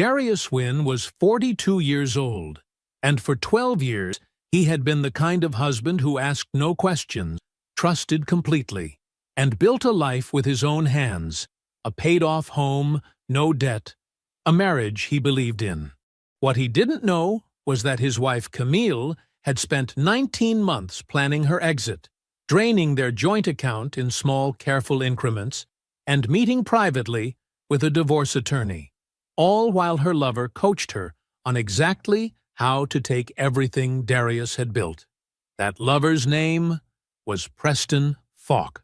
Darius Wynn was 42 years old, and for 12 years he had been the kind of husband who asked no questions, trusted completely, and built a life with his own hands, a paid-off home, no debt, a marriage he believed in. What he didn't know was that his wife Camille had spent 19 months planning her exit, draining their joint account in small, careful increments, and meeting privately with a divorce attorney, all while her lover coached her on exactly how to take everything Darius had built. That lover's name was Preston Falk.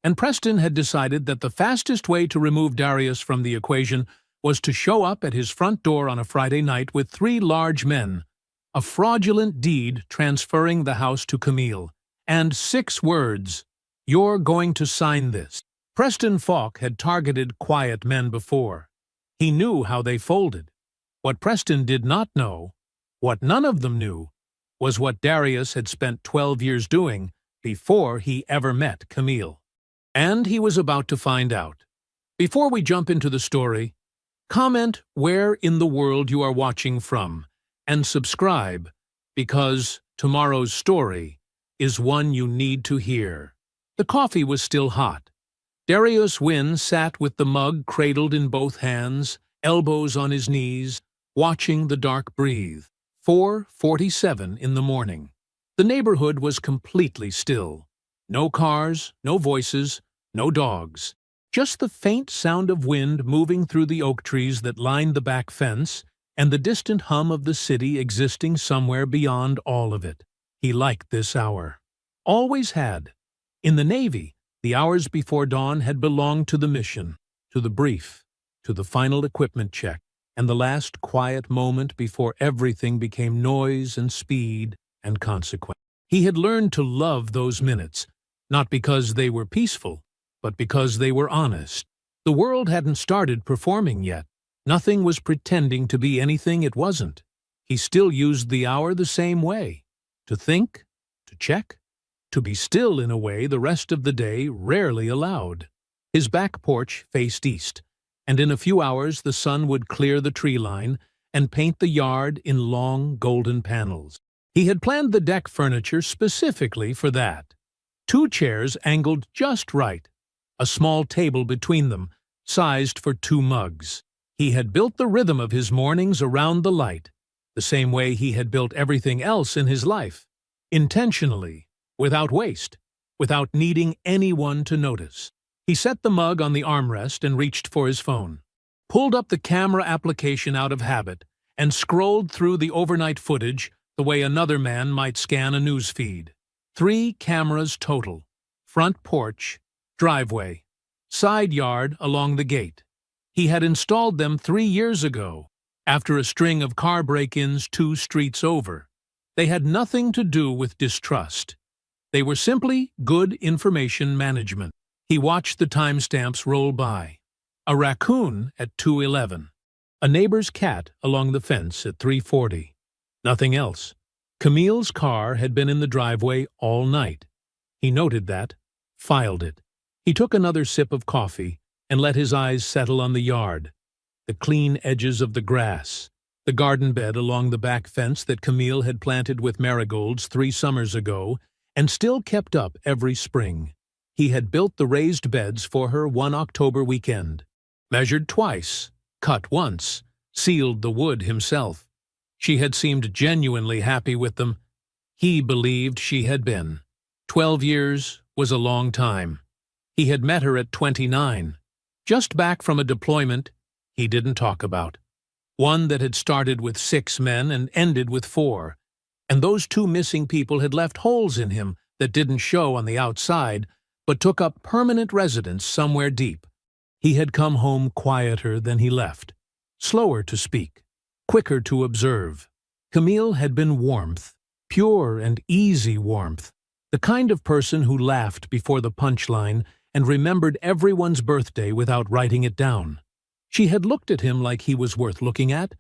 And Preston had decided that the fastest way to remove Darius from the equation was to show up at his front door on a Friday night with 3 large men, a fraudulent deed transferring the house to Camille, and 6 words, "You're going to sign this." Preston Falk had targeted quiet men before. He knew how they folded. What Preston did not know, what none of them knew, was what Darius had spent 12 years doing before he ever met Camille. And he was about to find out. Before we jump into the story, comment where in the world you are watching from, and subscribe, because tomorrow's story is one you need to hear. The coffee was still hot. Darius Wynn sat with the mug cradled in both hands, elbows on his knees, watching the dark breathe. 4:47 in the morning. The neighborhood was completely still. No cars, no voices, no dogs. Just the faint sound of wind moving through the oak trees that lined the back fence, and the distant hum of the city existing somewhere beyond all of it. He liked this hour. Always had. In the Navy, the hours before dawn had belonged to the mission, to the brief, to the final equipment check, and the last quiet moment before everything became noise and speed and consequence. He had learned to love those minutes, not because they were peaceful, but because they were honest. The world hadn't started performing yet. Nothing was pretending to be anything it wasn't. He still used the hour the same way. To think, to check, to be still in a way the rest of the day rarely allowed. His back porch faced east, and in a few hours the sun would clear the tree line and paint the yard in long golden panels. He had planned the deck furniture specifically for that. 2 chairs angled just right, a small table between them, sized for 2 mugs. He had built the rhythm of his mornings around the light, the same way he had built everything else in his life, intentionally, without waste, without needing anyone to notice. He set the mug on the armrest and reached for his phone, pulled up the camera application out of habit, and scrolled through the overnight footage the way another man might scan a news feed. 3 cameras total: front porch, driveway, side yard along the gate. He had installed them 3 years ago, after a string of car break-ins 2 streets over. They had nothing to do with distrust. They were simply good information management. He watched the timestamps roll by. A raccoon at 2:11. A neighbor's cat along the fence at 3:40. Nothing else. Camille's car had been in the driveway all night. He noted that, filed it. He took another sip of coffee and let his eyes settle on the yard, the clean edges of the grass, the garden bed along the back fence that Camille had planted with marigolds 3 summers ago and still kept up every spring. He had built the raised beds for her one October weekend, measured twice, cut once, sealed the wood himself. She had seemed genuinely happy with them. He believed she had been. 12 years was a long time. He had met her at 29, just back from a deployment he didn't talk about. One that had started with 6 men and ended with 4, and those 2 missing people had left holes in him that didn't show on the outside, but took up permanent residence somewhere deep. He had come home quieter than he left, slower to speak, quicker to observe. Camille had been warmth, pure and easy warmth, the kind of person who laughed before the punchline and remembered everyone's birthday without writing it down. She had looked at him like he was worth looking at,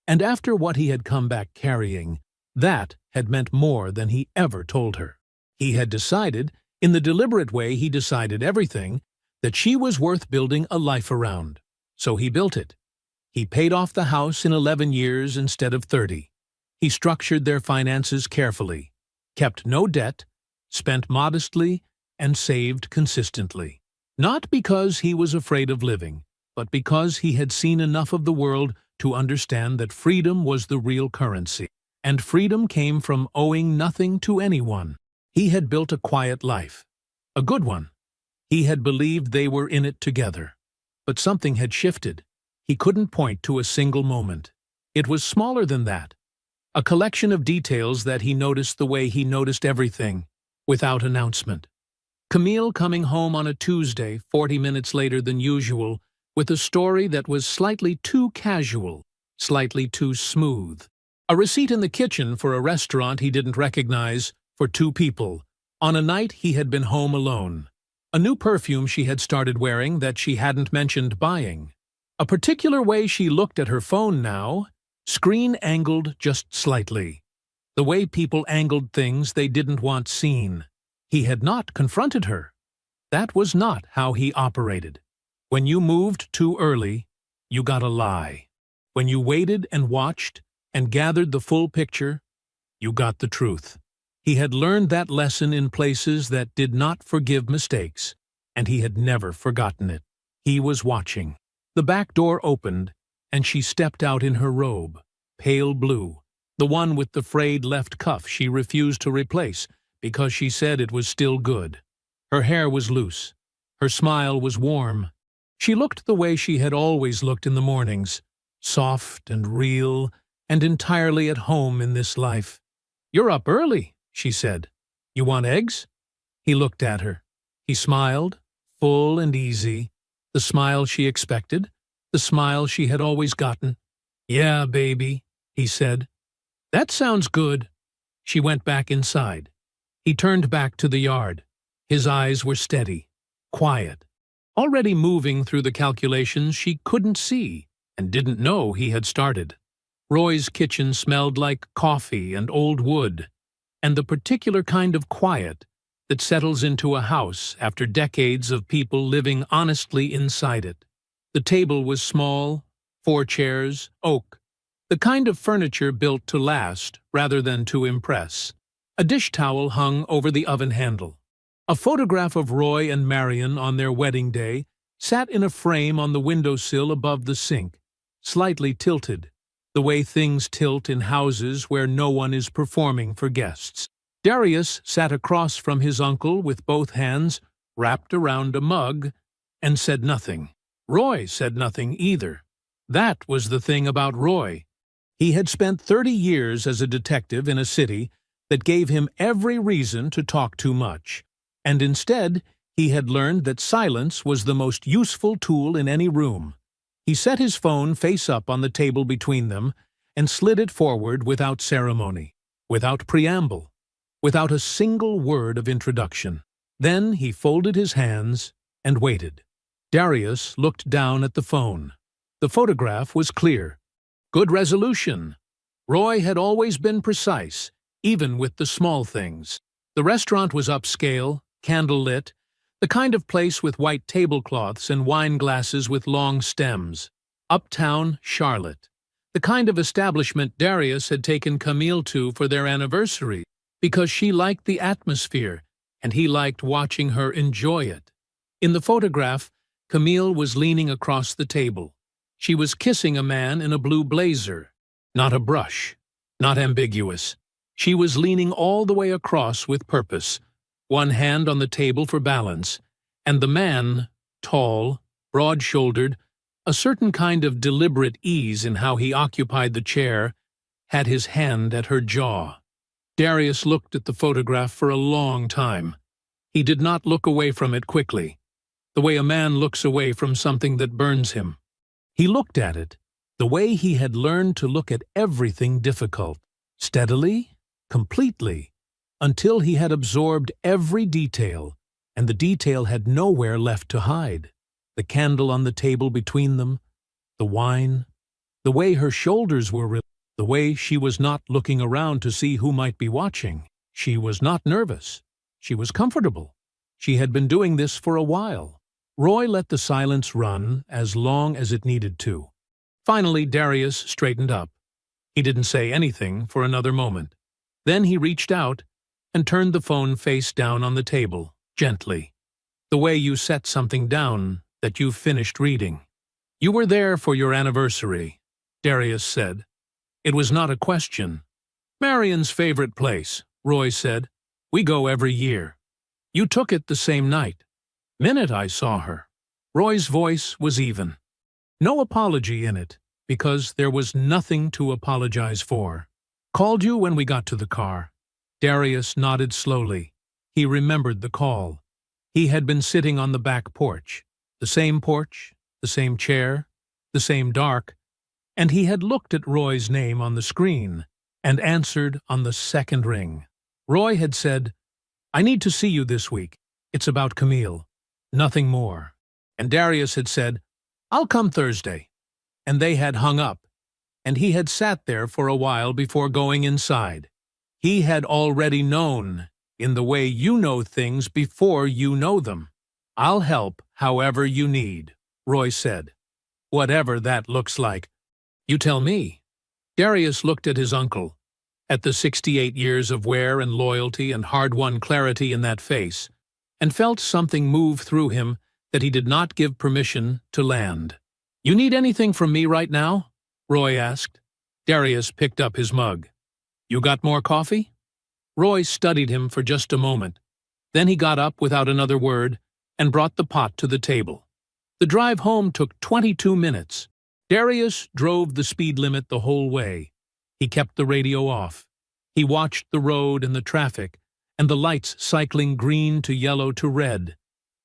and after what he had come back carrying, that had meant more than he ever told her. He had decided, in the deliberate way he decided everything, that she was worth building a life around. So he built it. He paid off the house in 11 years instead of 30. He structured their finances carefully, kept no debt, spent modestly, and saved consistently. Not because he was afraid of living, but because he had seen enough of the world to understand that freedom was the real currency. And freedom came from owing nothing to anyone. He had built a quiet life. A good one. He had believed they were in it together. But something had shifted. He couldn't point to a single moment. It was smaller than that. A collection of details that he noticed the way he noticed everything, without announcement. Camille coming home on a Tuesday, 40 minutes later than usual, with a story that was slightly too casual, slightly too smooth. A receipt in the kitchen for a restaurant he didn't recognize, for 2 people, on a night he had been home alone. A new perfume she had started wearing that she hadn't mentioned buying. A particular way she looked at her phone now, screen angled just slightly. The way people angled things they didn't want seen. He had not confronted her. That was not how he operated. When you moved too early, you got a lie. When you waited and watched and gathered the full picture, you got the truth. He had learned that lesson in places that did not forgive mistakes, and he had never forgotten it. He was watching. The back door opened, and she stepped out in her robe, pale blue, the one with the frayed left cuff she refused to replace because she said it was still good. Her hair was loose. Her smile was warm. She looked the way she had always looked in the mornings, soft and real and entirely at home in this life. "You're up early," she said. "You want eggs?" He looked at her. He smiled, full and easy, the smile she expected, the smile she had always gotten. "Yeah, baby," he said. "That sounds good." She went back inside. He turned back to the yard. His eyes were steady, quiet, already moving through the calculations she couldn't see and didn't know he had started. Roy's kitchen smelled like coffee and old wood, and the particular kind of quiet that settles into a house after decades of people living honestly inside it. The table was small, 4 chairs, oak, the kind of furniture built to last rather than to impress. A dish towel hung over the oven handle. A photograph of Roy and Marion on their wedding day sat in a frame on the windowsill above the sink, slightly tilted, the way things tilt in houses where no one is performing for guests. Darius sat across from his uncle with both hands wrapped around a mug and said nothing. Roy said nothing either. That was the thing about Roy. He had spent 30 years as a detective in a city that gave him every reason to talk too much, and instead he had learned that silence was the most useful tool in any room. He set his phone face up on the table between them and slid it forward without ceremony, without preamble, without a single word of introduction. Then he folded his hands and waited. Darius looked down at the phone. The photograph was clear. Good resolution. Roy had always been precise, even with the small things. The restaurant was upscale, candlelit, the kind of place with white tablecloths and wine glasses with long stems. Uptown Charlotte. The kind of establishment Darius had taken Camille to for their anniversary, because she liked the atmosphere, and he liked watching her enjoy it. In the photograph, Camille was leaning across the table. She was kissing a man in a blue blazer. Not a brush. Not ambiguous. She was leaning all the way across with purpose, one hand on the table for balance, and the man, tall, broad-shouldered, a certain kind of deliberate ease in how he occupied the chair, had his hand at her jaw. Darius looked at the photograph for a long time. He did not look away from it quickly, the way a man looks away from something that burns him. He looked at it, the way he had learned to look at everything difficult, steadily, completely, until he had absorbed every detail, and the detail had nowhere left to hide. The candle on the table between them, the wine, the way her shoulders were, the way she was not looking around to see who might be watching. She was not nervous. She was comfortable. She had been doing this for a while. Roy let the silence run as long as it needed to. Finally, Darius straightened up. He didn't say anything for another moment. Then he reached out and turned the phone face down on the table, gently. The way you set something down that you've finished reading. "You were there for your anniversary," Darius said. It was not a question. "Marion's favorite place," Roy said. "We go every year." "You took it the same night." "Minute I saw her." Roy's voice was even. No apology in it, because there was nothing to apologize for. "Called you when we got to the car." Darius nodded slowly. He remembered the call. He had been sitting on the back porch. The same chair, the same dark, and he had looked at Roy's name on the screen and answered on the second ring. Roy had said, "I need to see you this week. It's about Camille. Nothing more." And Darius had said, "I'll come Thursday." And they had hung up, and he had sat there for a while before going inside. He had already known, in the way you know things before you know them. "I'll help however you need," Roy said. "Whatever that looks like. You tell me." Darius looked at his uncle, at the 68 years of wear and loyalty and hard-won clarity in that face, and felt something move through him that he did not give permission to land. "You need anything from me right now?" Roy asked. Darius picked up his mug. "You got more coffee?" Roy studied him for just a moment. Then he got up without another word and brought the pot to the table. The drive home took 22 minutes. Darius drove the speed limit the whole way. He kept the radio off. He watched the road and the traffic, and the lights cycling green to yellow to red.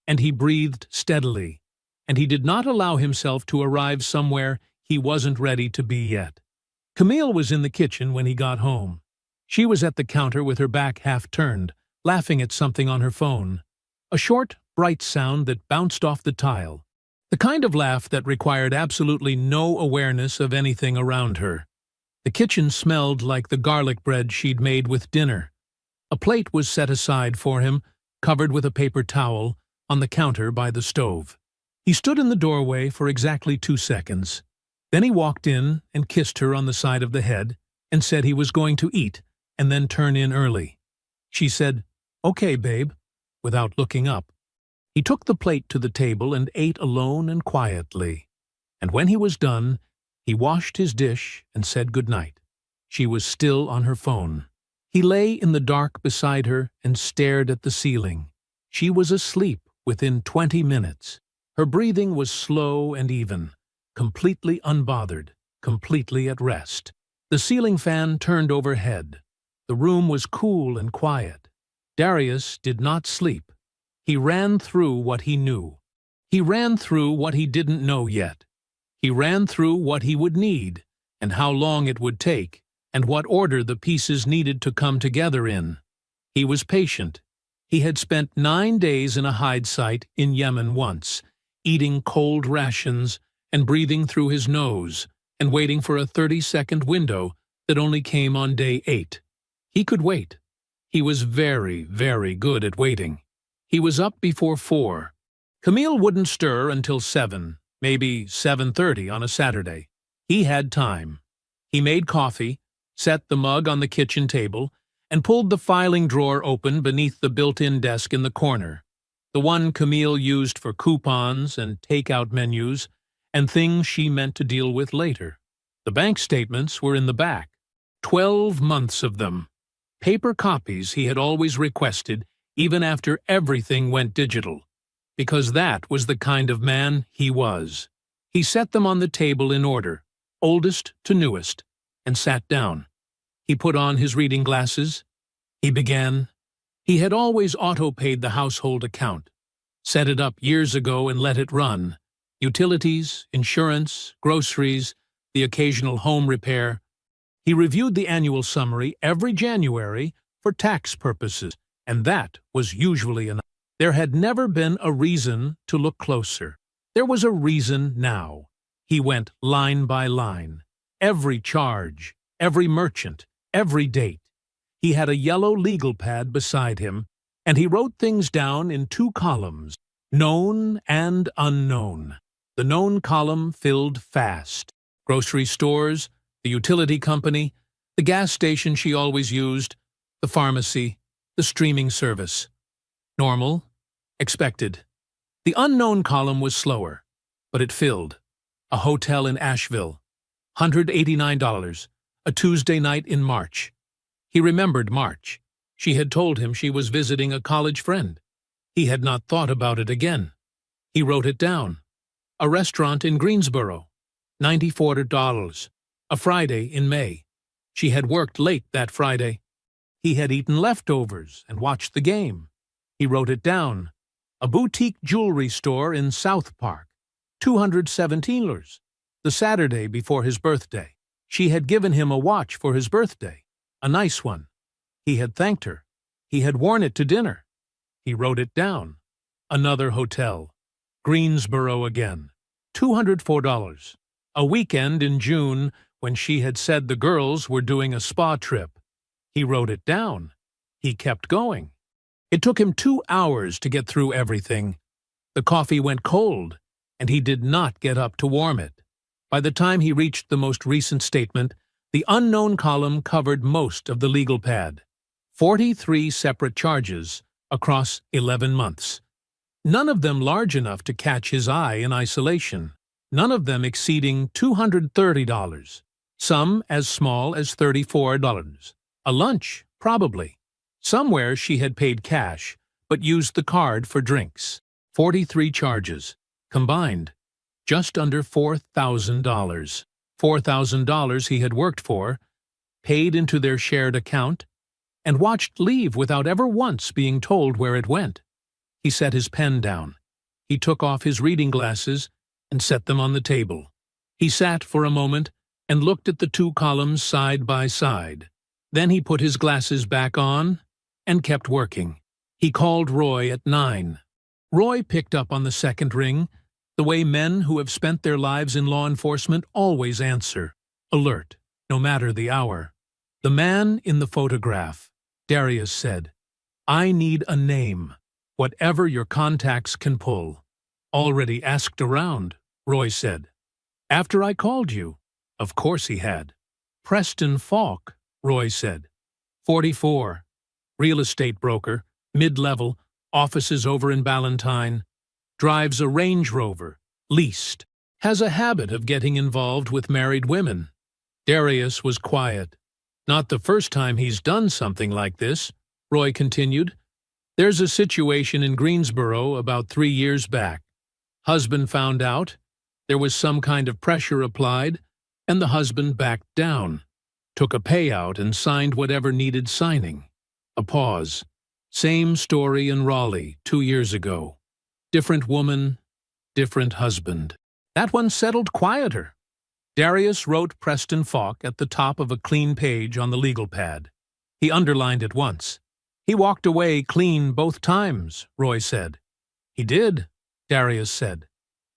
And he breathed steadily, and he did not allow himself to arrive somewhere he wasn't ready to be yet. Camille was in the kitchen when he got home. She was at the counter with her back half-turned, laughing at something on her phone. A short, bright sound that bounced off the tile. The kind of laugh that required absolutely no awareness of anything around her. The kitchen smelled like the garlic bread she'd made with dinner. A plate was set aside for him, covered with a paper towel, on the counter by the stove. He stood in the doorway for exactly 2 seconds. Then he walked in and kissed her on the side of the head and said he was going to eat and then turn in early. She said, "Okay, babe," without looking up. He took the plate to the table and ate alone and quietly. And when he was done, he washed his dish and said goodnight. She was still on her phone. He lay in the dark beside her and stared at the ceiling. She was asleep within 20 minutes. Her breathing was slow and even, completely unbothered, completely at rest. The ceiling fan turned overhead. The room was cool and quiet. Darius did not sleep. He ran through what he knew. He ran through what he didn't know yet. He ran through what he would need, and how long it would take, and what order the pieces needed to come together in. He was patient. He had spent 9 days in a hide site in Yemen once, eating cold rations and breathing through his nose, and waiting for a 30-second window that only came on day 8. He could wait. He was very, very good at waiting. He was up before 4. Camille wouldn't stir until 7, maybe 7:30 on a Saturday. He had time. He made coffee, set the mug on the kitchen table, and pulled the filing drawer open beneath the built-in desk in the corner, the one Camille used for coupons and take-out menus and things she meant to deal with later. The bank statements were in the back. 12 months of them. Paper copies he had always requested, even after everything went digital, because that was the kind of man he was. He set them on the table in order, oldest to newest, and sat down. He put on his reading glasses. He began. He had always auto-paid the household account, set it up years ago and let it run. Utilities, insurance, groceries, the occasional home repair. He reviewed the annual summary every January for tax purposes, and that was usually enough. There had never been a reason to look closer. There was a reason now. He went line by line. Every charge, every merchant, every date. He had a yellow legal pad beside him, and he wrote things down in 2 columns, known and unknown. The known column filled fast. grocery stores, the utility company, the gas station she always used, the pharmacy, the streaming service. Normal, expected. The unknown column was slower, but it filled. A hotel in Asheville, $189, a Tuesday night in March. He remembered March. She had told him she was visiting a college friend. He had not thought about it again. He wrote it down. A restaurant in Greensboro, $94, a Friday in May. She had worked late that Friday. He had eaten leftovers and watched the game. He wrote it down. A boutique jewelry store in South Park, $217, the Saturday before his birthday. She had given him a watch for his birthday, a nice one. He had thanked her. He had worn it to dinner. He wrote it down. Another hotel, Greensboro again, $204, a weekend in June when she had said the girls were doing a spa trip. He wrote it down. He kept going. It took him 2 hours to get through everything. The coffee went cold, and he did not get up to warm it. By the time he reached the most recent statement, the unknown column covered most of the legal pad. 43 separate charges across 11 months. None of them large enough to catch his eye in isolation. None of them exceeding $230. Some as small as $34. A lunch, probably. Somewhere she had paid cash, but used the card for drinks. 43 charges, combined, just under $4,000. $4,000 he had worked for, paid into their shared account, and watched leave without ever once being told where it went. He set his pen down. He took off his reading glasses and set them on the table. He sat for a moment and looked at the two columns side by side. Then he put his glasses back on and kept working. He called Roy at 9. Roy picked up on the second ring, the way men who have spent their lives in law enforcement always answer, alert, no matter the hour. The man in the photograph, Darius said. I need a name, whatever your contacts can pull. Already asked around, Roy said. After I called you. Of course he had. Preston Falk, Roy said. 44. Real estate broker, mid-level, offices over in Ballantyne. Drives a Range Rover, leased. Has a habit of getting involved with married women. Darius was quiet. Not the first time he's done something like this, Roy continued. There's a situation in Greensboro about 3 years back. Husband found out. There was some kind of pressure applied, and the husband backed down. Took a payout and signed whatever needed signing. A pause. Same story in Raleigh 2 years ago. Different woman, different husband. That one settled quieter. Darius wrote Preston Falk at the top of a clean page on the legal pad. He underlined it once. He walked away clean both times, Roy said. He did, Darius said.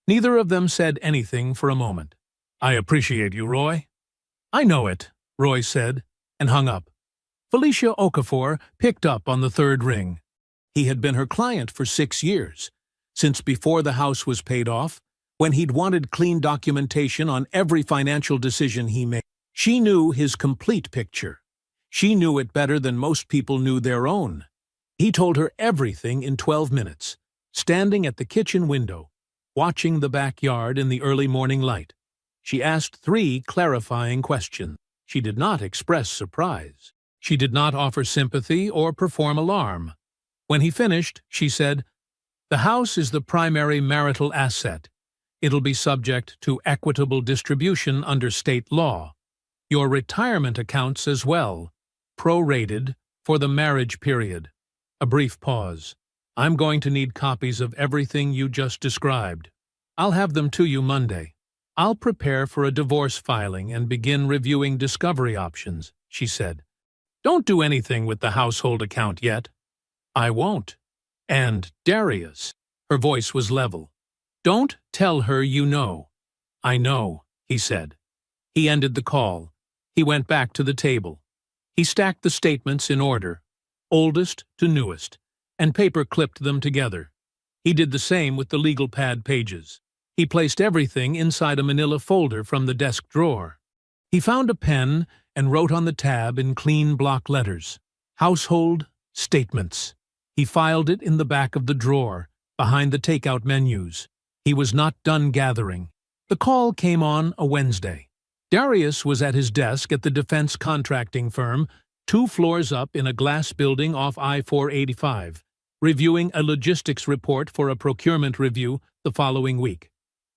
Neither of them said anything for a moment. I appreciate you, Roy. I know it, Roy said, and hung up. Felicia Okafor picked up on the third ring. He had been her client for 6 years, since before the house was paid off, when he'd wanted clean documentation on every financial decision he made. She knew his complete picture. She knew it better than most people knew their own. He told her everything in 12 minutes, standing at the kitchen window, watching the backyard in the early morning light. She asked 3 clarifying questions. She did not express surprise. She did not offer sympathy or perform alarm. When he finished, she said, The house is the primary marital asset. It'll be subject to equitable distribution under state law. Your retirement accounts as well, prorated for the marriage period. A brief pause. I'm going to need copies of everything you just described. I'll have them to you Monday. I'll prepare for a divorce filing and begin reviewing discovery options, she said. Don't do anything with the household account yet. I won't. And Darius, her voice was level. Don't tell her you know. I know, he said. He ended the call. He went back to the table. He stacked the statements in order, oldest to newest, and paper clipped them together. He did the same with the legal pad pages. He placed everything inside a manila folder from the desk drawer. He found a pen and wrote on the tab in clean block letters, "Household Statements." He filed it in the back of the drawer, behind the takeout menus. He was not done gathering. The call came on a Wednesday. Darius was at his desk at the defense contracting firm, 2 floors up in a glass building off I-485, reviewing a logistics report for a procurement review the following week.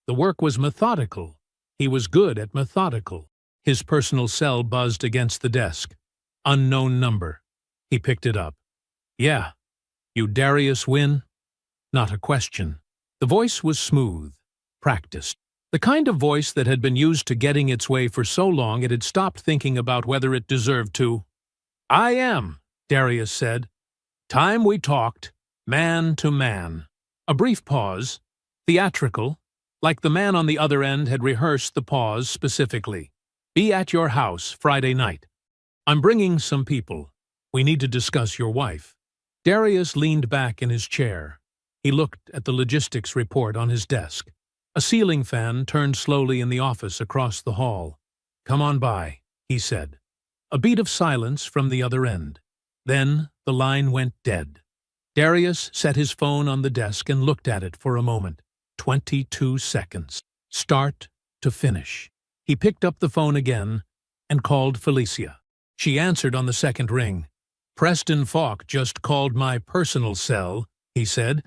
The work was methodical. He was good at methodical. His personal cell buzzed against the desk. Unknown number. He picked it up. "Yeah. You Darius Wynn?" Not a question. The voice was smooth, practiced. The kind of voice that had been used to getting its way for so long it had stopped thinking about whether it deserved to. "I am," Darius said. "Time we talked, man to man." A brief pause, theatrical, like the man on the other end had rehearsed the pause specifically. "Be at your house Friday night. I'm bringing some people. We need to discuss your wife." Darius leaned back in his chair. He looked at the logistics report on his desk. A ceiling fan turned slowly in the office across the hall. "Come on by," he said. A beat of silence from the other end. Then the line went dead. Darius set his phone on the desk and looked at it for a moment. 22 seconds. Start to finish. He picked up the phone again and called Felicia. She answered on the second ring. "Preston Falk just called my personal cell," he said.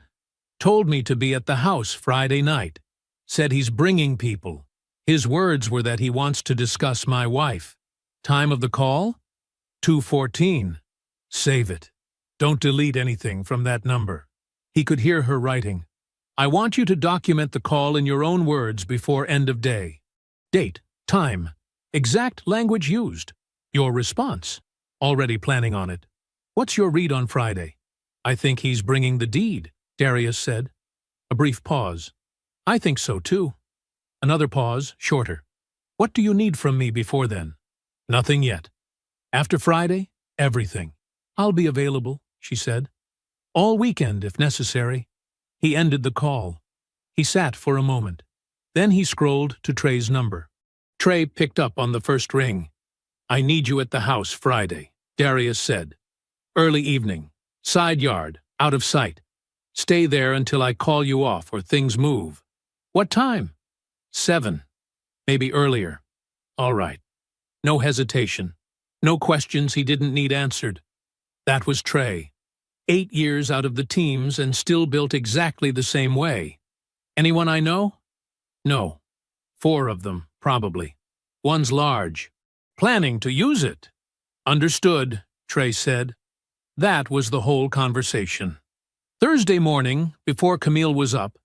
"Told me to be at the house Friday night. Said he's bringing people. His words were that he wants to discuss my wife. Time of the call? 2:14. Save it. Don't delete anything from that number." He could hear her writing. "I want you to document the call in your own words before end of day. Date, time, exact language used. Your response. Already planning on it. What's your read on Friday?" "I think he's bringing the deed," Darius said. A brief pause. "I think so too." Another pause, shorter. "What do you need from me before then?" "Nothing yet. After Friday, everything." "I'll be available," she said. "All weekend if necessary." He ended the call. He sat for a moment. Then he scrolled to Trey's number. Trey picked up on the first ring. "I need you at the house Friday," Darius said. "Early evening. Side yard, out of sight. Stay there until I call you off or things move." "What time?" 7. Maybe earlier." "All right." No hesitation. No questions he didn't need answered. That was Trey. 8 years out of the teams and still built exactly the same way. "Anyone I know?" "No. 4 of them, probably. One's large. Planning to use it." "Understood," Trey said. That was the whole conversation. Thursday morning, before Camille was up,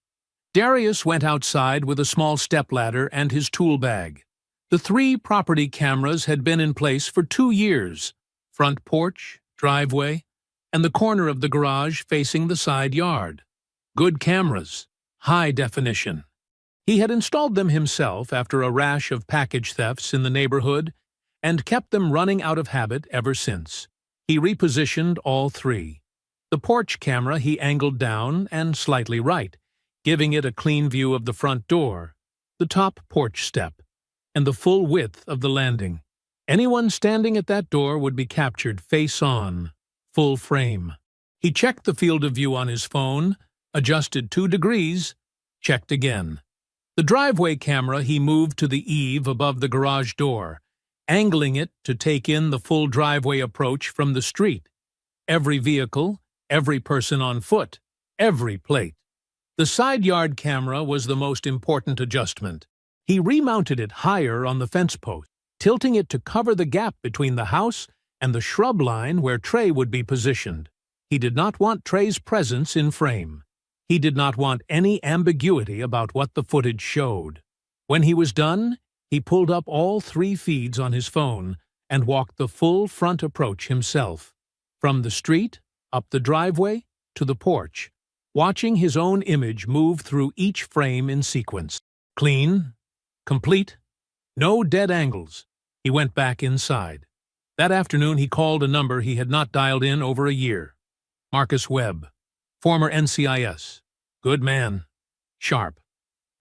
Darius went outside with a small stepladder and his tool bag. The 3 property cameras had been in place for 2 years. Front porch, driveway, and the corner of the garage facing the side yard. Good cameras, high definition. He had installed them himself after a rash of package thefts in the neighborhood and kept them running out of habit ever since. He repositioned all 3. The porch camera he angled down and slightly right, giving it a clean view of the front door, the top porch step, and the full width of the landing. Anyone standing at that door would be captured face on, full frame. He checked the field of view on his phone, adjusted 2 degrees, checked again. The driveway camera he moved to the eave above the garage door, angling it to take in the full driveway approach from the street. Every vehicle, every person on foot, every plate. The side yard camera was the most important adjustment. He remounted it higher on the fence post, tilting it to cover the gap between the house and the shrub line where Trey would be positioned. He did not want Trey's presence in frame. He did not want any ambiguity about what the footage showed. When he was done, he pulled up all 3 feeds on his phone and walked the full front approach himself, from the street, up the driveway, to the porch, watching his own image move through each frame in sequence. Clean, complete, no dead angles. He went back inside. That afternoon he called a number he had not dialed in over a year. Marcus Webb, former NCIS. Good man. Sharp.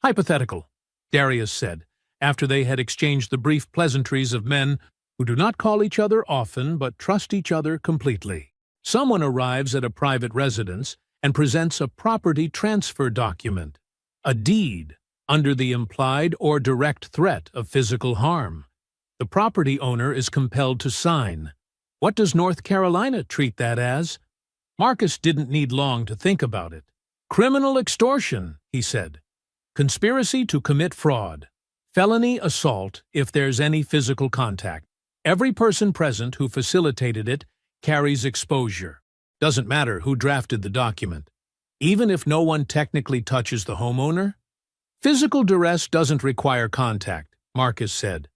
Hypothetical, Darius said, after they had exchanged the brief pleasantries of men who do not call each other often but trust each other completely. Someone arrives at a private residence and presents a property transfer document, a deed, under the implied or direct threat of physical harm. The property owner is compelled to sign. What does North Carolina treat that as? Marcus didn't need long to think about it. Criminal extortion, he said. Conspiracy to commit fraud. Felony assault if there's any physical contact. Every person present who facilitated it carries exposure. Doesn't matter who drafted the document. Even if no one technically touches the homeowner? Physical duress doesn't require contact, Marcus said.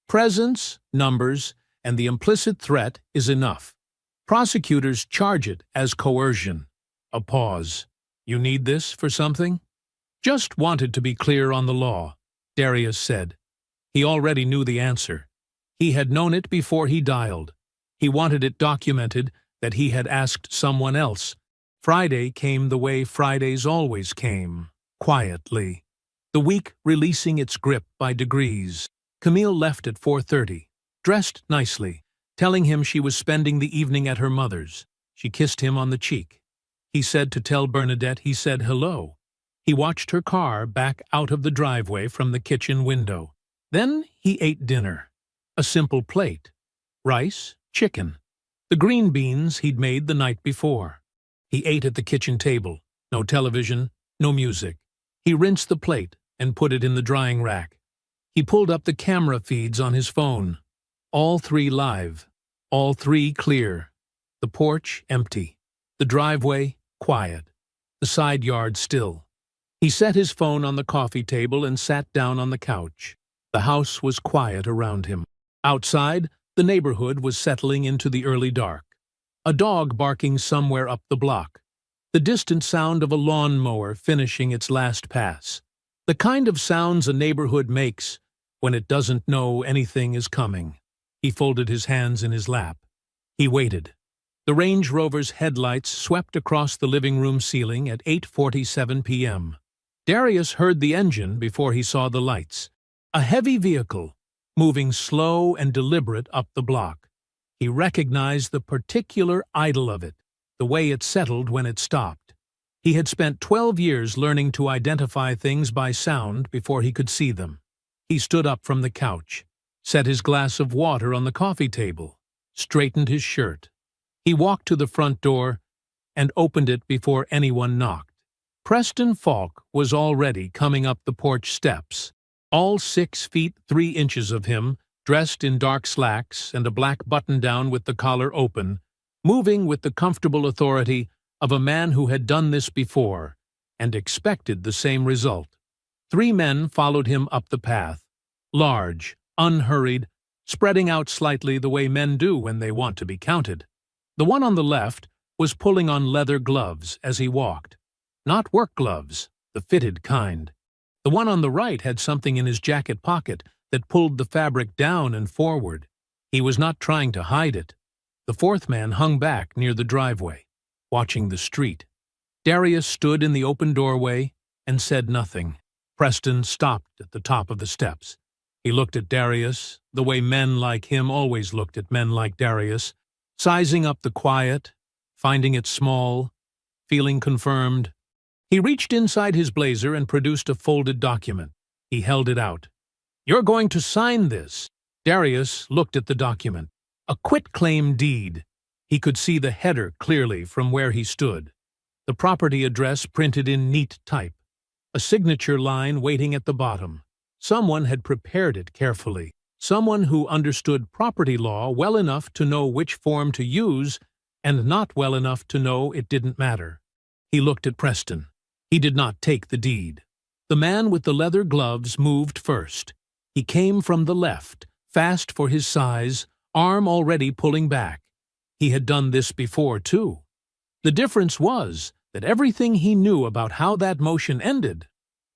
Presence, numbers, and the implicit threat is enough. Prosecutors charge it as coercion. A pause. You need this for something? Just wanted to be clear on the law, Darius said. He already knew the answer. He had known it before he dialed. He wanted it documented that he had asked someone else. Friday came the way Fridays always came, quietly. The week releasing its grip by degrees. Camille left at 4:30, dressed nicely, telling him she was spending the evening at her mother's. She kissed him on the cheek. He said to tell Bernadette he said hello. He watched her car back out of the driveway from the kitchen window. Then he ate dinner. A simple plate. Rice, chicken. The green beans he'd made the night before. He ate at the kitchen table. No television, no music. He rinsed the plate and put it in the drying rack. He pulled up the camera feeds on his phone. All three live. All three clear. The porch empty. The driveway quiet. The side yard still. He set his phone on the coffee table and sat down on the couch. The house was quiet around him. Outside, the neighborhood was settling into the early dark. A dog barking somewhere up the block. The distant sound of a lawnmower finishing its last pass. The kind of sounds a neighborhood makes when it doesn't know anything is coming. He folded his hands in his lap. He waited. The Range Rover's headlights swept across the living room ceiling at 8:47 p.m. Darius heard the engine before he saw the lights. A heavy vehicle, moving slow and deliberate up the block. He recognized the particular idle of it, the way it settled when it stopped. He had spent 12 years learning to identify things by sound before he could see them. He stood up from the couch, set his glass of water on the coffee table, straightened his shirt. He walked to the front door and opened it before anyone knocked. Preston Falk was already coming up the porch steps. All 6 feet 3 inches of him, dressed in dark slacks and a black button-down with the collar open, moving with the comfortable authority of a man who had done this before and expected the same result. 3 men followed him up the path, large, unhurried, spreading out slightly the way men do when they want to be counted. The one on the left was pulling on leather gloves as he walked. Not work gloves, the fitted kind. The one on the right had something in his jacket pocket that pulled the fabric down and forward. He was not trying to hide it. The 4th man hung back near the driveway, watching the street. Darius stood in the open doorway and said nothing. Preston stopped at the top of the steps. He looked at Darius, the way men like him always looked at men like Darius, sizing up the quiet, finding it small, feeling confirmed. He reached inside his blazer and produced a folded document. He held it out. "You're going to sign this." Darius looked at the document. A quitclaim deed. He could see the header clearly from where he stood. The property address printed in neat type. A signature line waiting at the bottom. Someone had prepared it carefully. Someone who understood property law well enough to know which form to use and not well enough to know it didn't matter. He looked at Preston. He did not take the deed. The man with the leather gloves moved first. He came from the left, fast for his size, arm already pulling back. He had done this before, too. The difference was that everything he knew about how that motion ended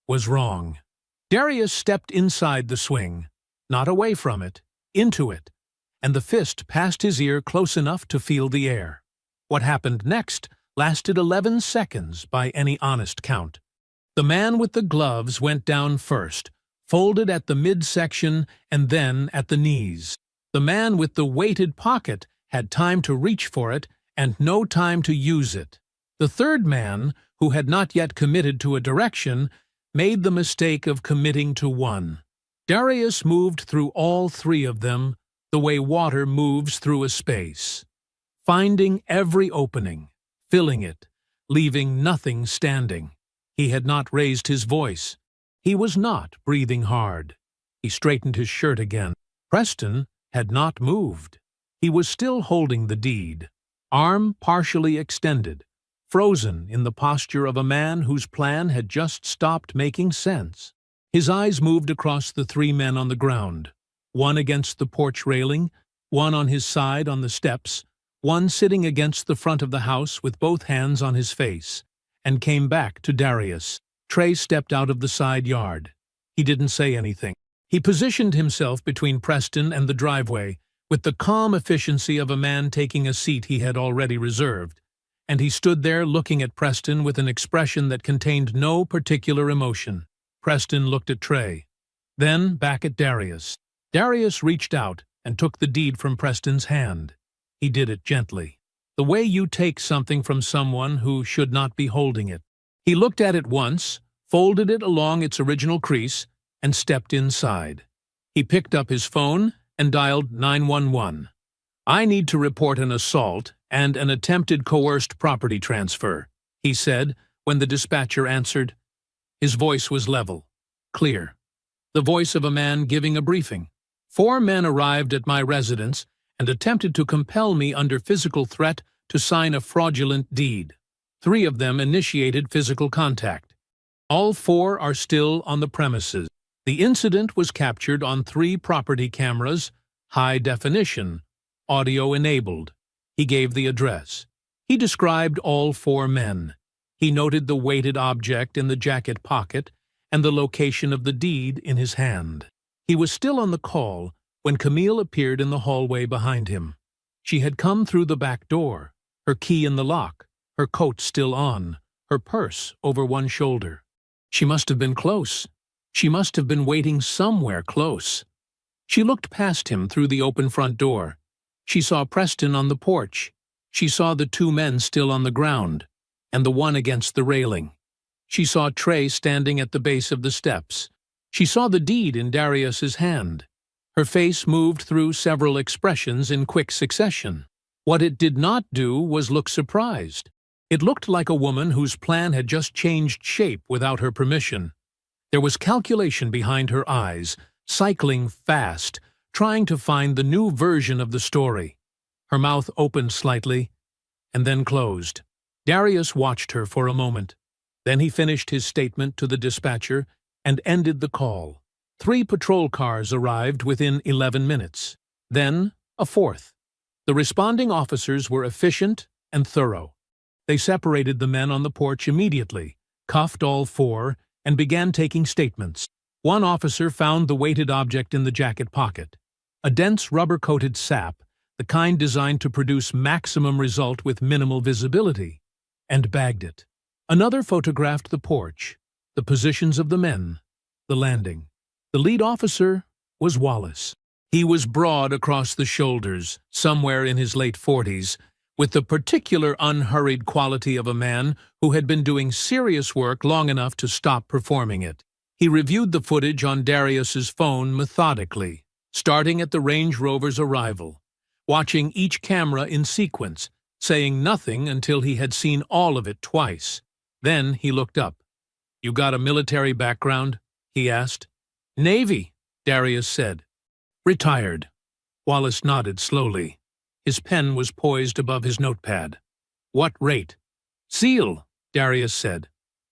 was wrong. Darius stepped inside the swing, not away from it, into it, and the fist passed his ear close enough to feel the air. What happened next lasted 11 seconds by any honest count. The man with the gloves went down first, folded at the midsection and then at the knees. The man with the weighted pocket had time to reach for it and no time to use it. The third man, who had not yet committed to a direction, made the mistake of committing to one. Darius moved through all three of them the way water moves through a space, finding every opening, filling it, leaving nothing standing. He had not raised his voice. He was not breathing hard. He straightened his shirt again. Preston had not moved. He was still holding the deed, arm partially extended, frozen in the posture of a man whose plan had just stopped making sense. His eyes moved across the three men on the ground, one against the porch railing, one on his side on the steps, one sitting against the front of the house with both hands on his face, and came back to Darius. Trey stepped out of the side yard. He didn't say anything. He positioned himself between Preston and the driveway with the calm efficiency of a man taking a seat he had already reserved, and he stood there looking at Preston with an expression that contained no particular emotion. Preston looked at Trey, then back at Darius. Darius reached out and took the deed from Preston's hand. He did it gently, the way you take something from someone who should not be holding it. He looked at it once, folded it along its original crease, and stepped inside. He picked up his phone and dialed 911. "I need to report an assault and an attempted coerced property transfer," he said when the dispatcher answered. His voice was level, clear, the voice of a man giving a briefing. "4 men arrived at my residence and attempted to compel me under physical threat to sign a fraudulent deed. 3 of them initiated physical contact. All 4 are still on the premises. The incident was captured on 3 property cameras, high definition, audio-enabled." He gave the address. He described all 4 men. He noted the weighted object in the jacket pocket and the location of the deed in his hand. He was still on the call when Camille appeared in the hallway behind him. She had come through the back door, her key in the lock, her coat still on, her purse over one shoulder. She must have been close. She must have been waiting somewhere close. She looked past him through the open front door. She saw Preston on the porch. She saw the 2 men still on the ground, and the one against the railing. She saw Trey standing at the base of the steps. She saw the deed in Darius's hand. Her face moved through several expressions in quick succession. What it did not do was look surprised. It looked like a woman whose plan had just changed shape without her permission. There was calculation behind her eyes, cycling fast, trying to find the new version of the story. Her mouth opened slightly, and then closed. Darius watched her for a moment. Then he finished his statement to the dispatcher and ended the call. 3 patrol cars arrived within 11 minutes. Then, a 4th. The responding officers were efficient and thorough. They separated the men on the porch immediately, cuffed all 4, and began taking statements. One officer found the weighted object in the jacket pocket, a dense rubber-coated sap, the kind designed to produce maximum result with minimal visibility, and bagged it. Another photographed the porch, the positions of the men, the landing. The lead officer was Wallace. He was broad across the shoulders, somewhere in his late 40s, with the particular unhurried quality of a man who had been doing serious work long enough to stop performing it. He reviewed the footage on Darius's phone methodically, starting at the Range Rover's arrival, watching each camera in sequence, saying nothing until he had seen all of it twice. Then he looked up. "You got a military background?" he asked. "Navy," Darius said. "Retired." Wallace nodded slowly. His pen was poised above his notepad. "What rate?" "SEAL," Darius said.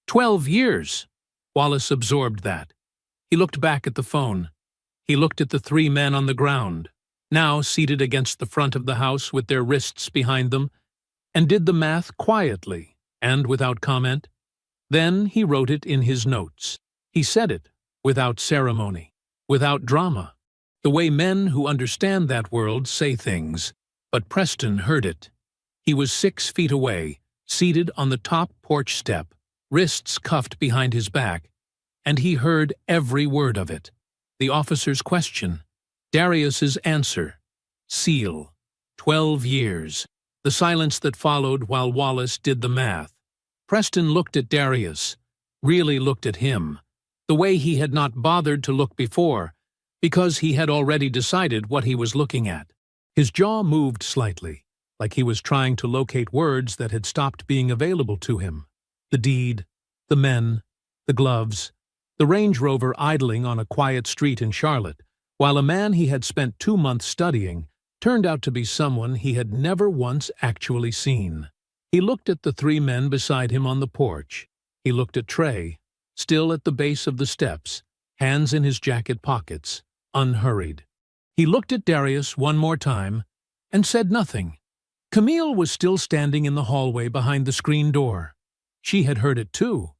12 years. Wallace absorbed that. He looked back at the phone. He looked at the 3 men on the ground, now seated against the front of the house with their wrists behind them, and did the math quietly and without comment. Then he wrote it in his notes. He said it without ceremony, without drama, the way men who understand that world say things. But Preston heard it. He was 6 feet away, seated on the top porch step, wrists cuffed behind his back, and he heard every word of it. The officer's question, Darius's answer, seal, 12 years. The silence that followed while Wallace did the math. Preston looked at Darius, really looked at him, the way he had not bothered to look before, because he had already decided what he was looking at. His jaw moved slightly, like he was trying to locate words that had stopped being available to him. The deed, the men, the gloves, the Range Rover idling on a quiet street in Charlotte, while a man he had spent 2 months studying turned out to be someone he had never once actually seen. He looked at the 3 men beside him on the porch. He looked at Trey, still at the base of the steps, hands in his jacket pockets, unhurried. He looked at Darius one more time and said nothing. Camille was still standing in the hallway behind the screen door. She had heard it too.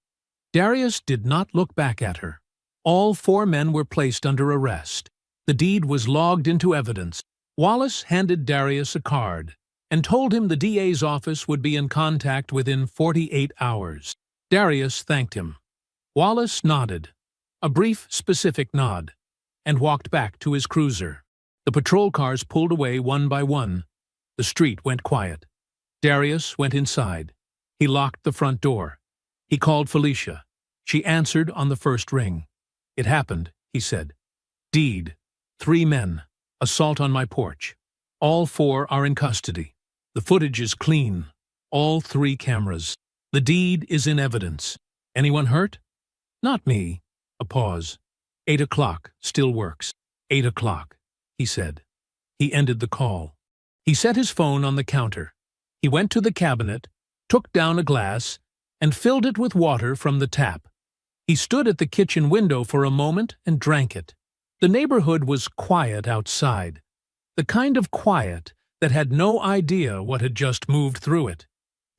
Darius did not look back at her. All 4 men were placed under arrest. The deed was logged into evidence. Wallace handed Darius a card and told him the DA's office would be in contact within 48 hours. Darius thanked him. Wallace nodded, a brief, specific nod, and walked back to his cruiser. The patrol cars pulled away one by one. The street went quiet. Darius went inside. He locked the front door. He called Felicia. She answered on the first ring. It happened, he said. Deed, 3 men. Assault on my porch. All 4 are in custody. The footage is clean. All 3 cameras. The deed is in evidence. Anyone hurt? Not me. A pause. 8 o'clock still works. 8 o'clock, he said. He ended the call. He set his phone on the counter. He went to the cabinet, took down a glass, and filled it with water from the tap. He stood at the kitchen window for a moment and drank it. The neighborhood was quiet outside, the kind of quiet that had no idea what had just moved through it.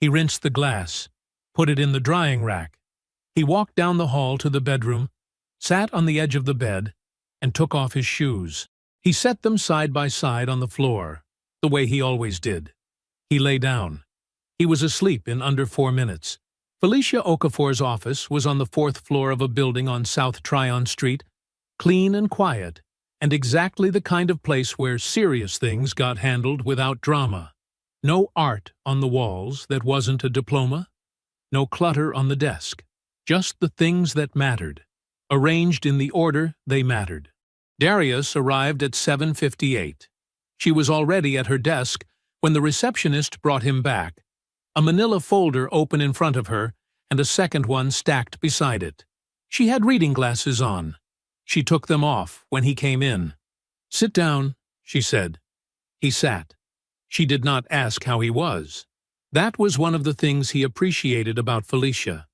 He rinsed the glass, put it in the drying rack. He walked down the hall to the bedroom, sat on the edge of the bed, and took off his shoes. He set them side by side on the floor, the way he always did. He lay down. He was asleep in under 4 minutes. Felicia Okafor's office was on the 4th floor of a building on South Tryon Street, clean and quiet, and exactly the kind of place where serious things got handled without drama. No art on the walls that wasn't a diploma, no clutter on the desk, just the things that mattered, arranged in the order they mattered. Darius arrived at 7:58. She was already at her desk when the receptionist brought him back, a manila folder open in front of her and a second one stacked beside it. She had reading glasses on. She took them off when he came in. "Sit down," she said. He sat. She did not ask how he was. That was one of the things he appreciated about Felicia.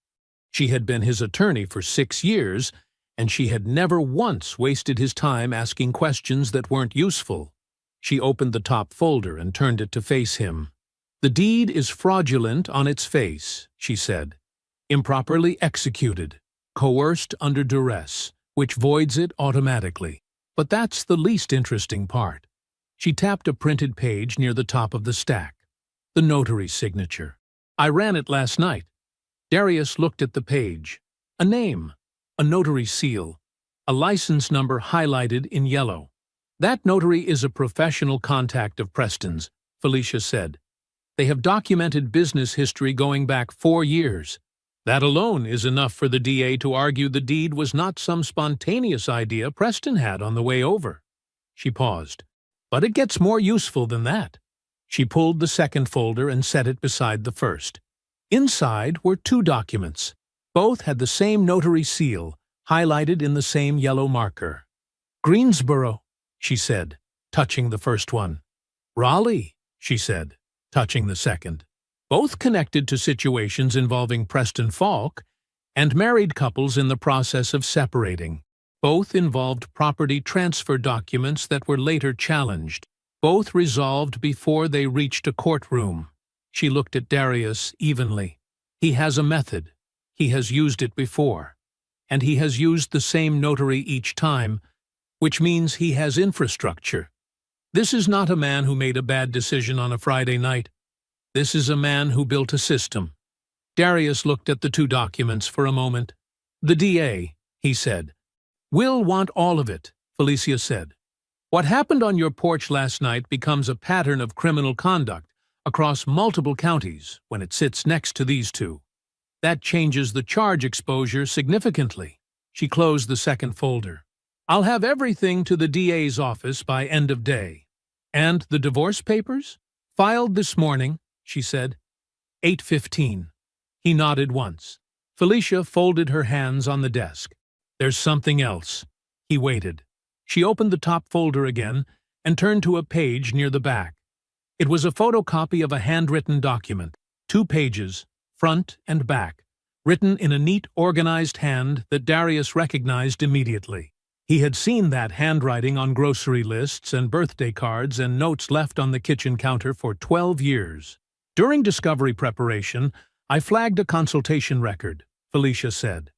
She had been his attorney for 6 years, and she had never once wasted his time asking questions that weren't useful. She opened the top folder and turned it to face him. "The deed is fraudulent on its face," she said. "Improperly executed, coerced under duress, which voids it automatically. But that's the least interesting part." She tapped a printed page near the top of the stack. The notary's signature. "I ran it last night." Darius looked at the page. A name, a notary seal, a license number highlighted in yellow. "That notary is a professional contact of Preston's," Felicia said. "They have documented business history going back 4 years. That alone is enough for the DA to argue the deed was not some spontaneous idea Preston had on the way over." She paused. "But it gets more useful than that." She pulled the second folder and set it beside the first. Inside were 2 documents. Both had the same notary seal, highlighted in the same yellow marker. "Greensboro," she said, touching the first one. "Raleigh," she said, touching the second. Both connected to situations involving Preston Falk and married couples in the process of separating. Both involved property transfer documents that were later challenged. Both resolved before they reached a courtroom. She looked at Darius evenly. He has a method. He has used it before. And he has used the same notary each time, which means he has infrastructure. This is not a man who made a bad decision on a Friday night. This is a man who built a system. Darius looked at the two documents for a moment. "The DA," he said. "We'll want all of it," Felicia said. "What happened on your porch last night becomes a pattern of criminal conduct across multiple counties when it sits next to these two. That changes the charge exposure significantly." She closed the second folder. "I'll have everything to the DA's office by end of day." "And the divorce papers?" "Filed this morning," she said. 8:15. He nodded once. Felicia folded her hands on the desk. "There's something else." He waited. She opened the top folder again and turned to a page near the back. It was a photocopy of a handwritten document, 2 pages, front and back, written in a neat, organized hand that Darius recognized immediately. He had seen that handwriting on grocery lists and birthday cards and notes left on the kitchen counter for 12 years. "During discovery preparation, I flagged a consultation record," Felicia said.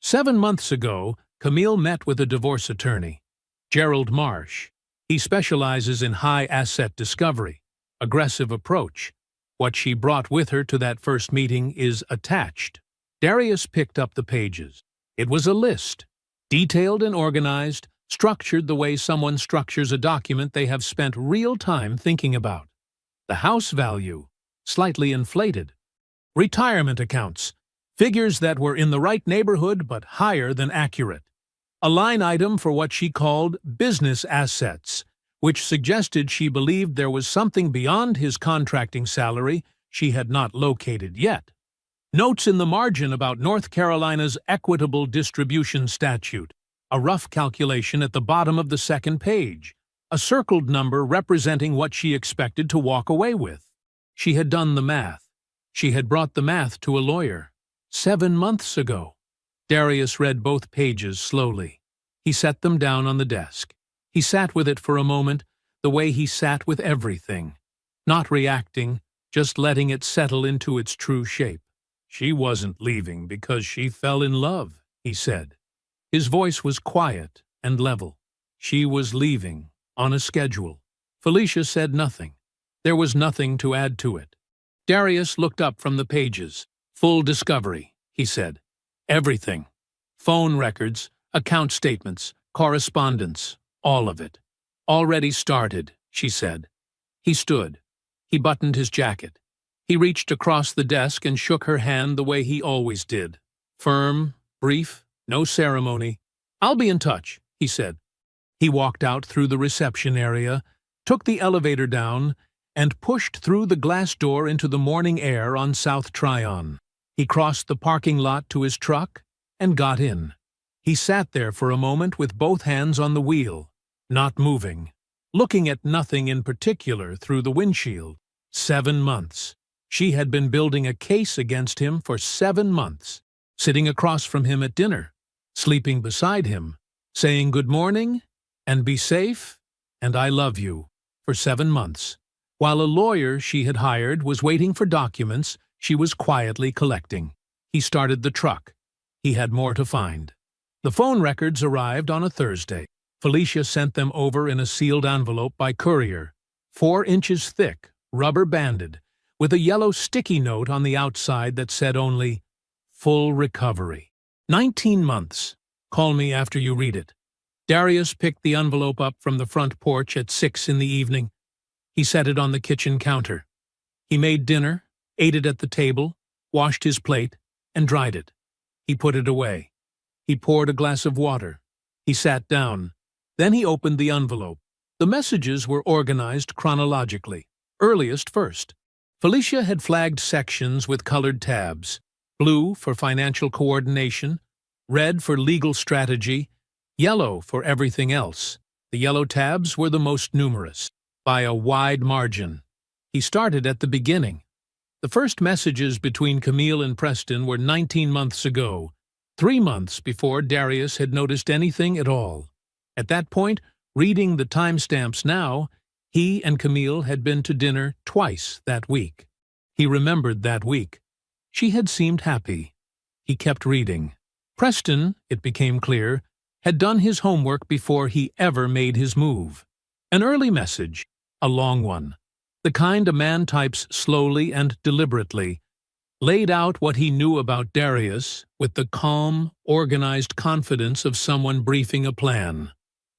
7 months ago, Camille met with a divorce attorney, Gerald Marsh. He specializes in high-asset discovery, aggressive approach. What she brought with her to that first meeting is attached. Darius picked up the pages. It was a list, detailed and organized, structured the way someone structures a document they have spent real time thinking about. The house value, slightly inflated. Retirement accounts, figures that were in the right neighborhood but higher than accurate. A line item for what she called business assets, which suggested she believed there was something beyond his contracting salary she had not located yet. Notes in the margin about North Carolina's equitable distribution statute, a rough calculation at the bottom of the second page, a circled number representing what she expected to walk away with. She had done the math. She had brought the math to a lawyer. 7 months ago. Darius read both pages slowly. He set them down on the desk. He sat with it for a moment, the way he sat with everything, not reacting, just letting it settle into its true shape. "She wasn't leaving because she fell in love," he said. His voice was quiet and level. "She was leaving, on a schedule." Felicia said nothing. There was nothing to add to it. Darius looked up from the pages. "Full discovery," he said. "Everything. Phone records, account statements, correspondence, all of it." "Already started," she said. He stood. He buttoned his jacket. He reached across the desk and shook her hand the way he always did. Firm, brief, no ceremony. "I'll be in touch," he said. He walked out through the reception area, took the elevator down, and pushed through the glass door into the morning air on South Tryon. He crossed the parking lot to his truck and got in. He sat there for a moment with both hands on the wheel, not moving, looking at nothing in particular through the windshield. 7 months. She had been building a case against him for 7 months, sitting across from him at dinner, sleeping beside him, saying good morning, and be safe, and I love you, for 7 months. While a lawyer she had hired was waiting for documents she was quietly collecting. He started the truck. He had more to find. The phone records arrived on a Thursday. Felicia sent them over in a sealed envelope by courier, 4 inches thick, rubber-banded, with a yellow sticky note on the outside that said only, "Full recovery. 19 months. Call me after you read it." Darius picked the envelope up from the front porch at 6 in the evening. He set it on the kitchen counter. He made dinner, ate it at the table, washed his plate, and dried it. He put it away. He poured a glass of water. He sat down. Then he opened the envelope. The messages were organized chronologically. Earliest first. Felicia had flagged sections with colored tabs. Blue for financial coordination, red for legal strategy, yellow for everything else. The yellow tabs were the most numerous, by a wide margin. He started at the beginning. The first messages between Camille and Preston were 19 months ago, 3 months before Darius had noticed anything at all. At that point, reading the timestamps now, he and Camille had been to dinner twice that week. He remembered that week. She had seemed happy. He kept reading. Preston, it became clear, had done his homework before he ever made his move. An early message, a long one, the kind a man types slowly and deliberately, laid out what he knew about Darius with the calm, organized confidence of someone briefing a plan.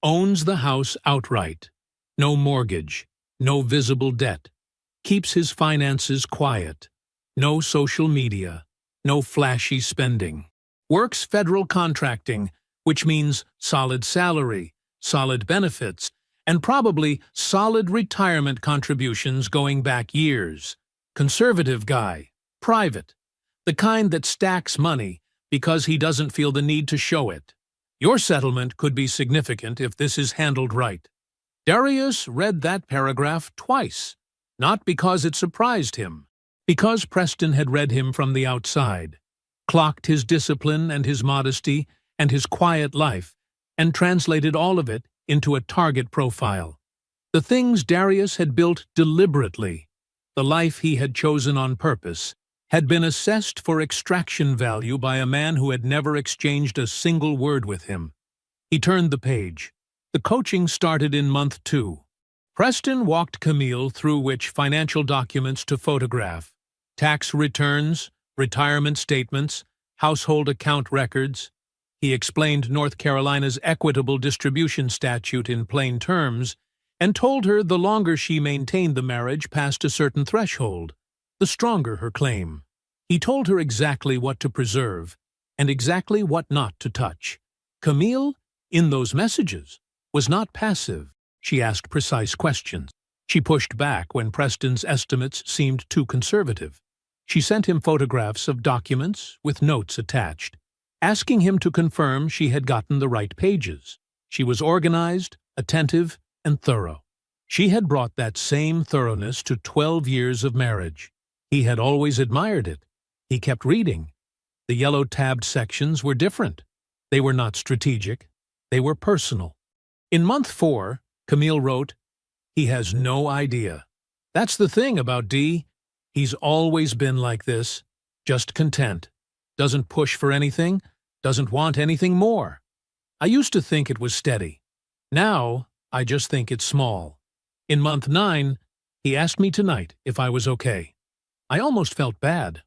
Owns the house outright. No mortgage. No visible debt. Keeps his finances quiet. No social media. No flashy spending. Works federal contracting, which means solid salary, solid benefits, and probably solid retirement contributions going back years. Conservative guy. Private. The kind that stacks money because he doesn't feel the need to show it. Your settlement could be significant if this is handled right. Darius read that paragraph twice, not because it surprised him, because Preston had read him from the outside, clocked his discipline and his modesty and his quiet life, and translated all of it into a target profile. The things Darius had built deliberately, the life he had chosen on purpose, had been assessed for extraction value by a man who had never exchanged a single word with him. He turned the page. The coaching started in month 2. Preston walked Camille through which financial documents to photograph, tax returns, retirement statements, household account records. He explained North Carolina's equitable distribution statute in plain terms and told her the longer she maintained the marriage past a certain threshold, the stronger her claim. He told her exactly what to preserve and exactly what not to touch. Camille, in those messages, was not passive. She asked precise questions. She pushed back when Preston's estimates seemed too conservative. She sent him photographs of documents with notes attached, asking him to confirm she had gotten the right pages. She was organized, attentive, and thorough. She had brought that same thoroughness to 12 years of marriage. He had always admired it. He kept reading. The yellow-tabbed sections were different. They were not strategic. They were personal. In month 4, Camille wrote, "He has no idea. That's the thing about D. He's always been like this, just content. Doesn't push for anything, doesn't want anything more. I used to think it was steady. Now, I just think it's small. In month 9, he asked me tonight if I was okay. I almost felt bad.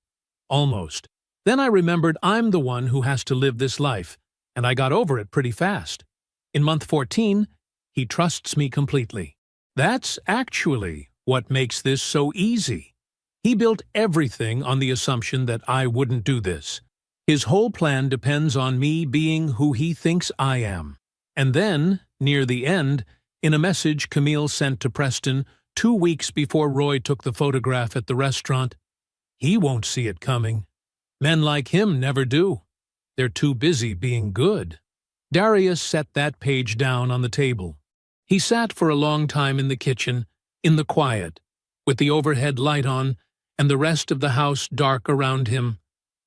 Almost. Then I remembered I'm the one who has to live this life, and I got over it pretty fast. In month 14, he trusts me completely. That's actually what makes this so easy. He built everything on the assumption that I wouldn't do this. His whole plan depends on me being who he thinks I am." And then, near the end, in a message Camille sent to Preston 2 weeks before Roy took the photograph at the restaurant, "He won't see it coming. Men like him never do. They're too busy being good." Darius set that page down on the table. He sat for a long time in the kitchen, in the quiet, with the overhead light on and the rest of the house dark around him.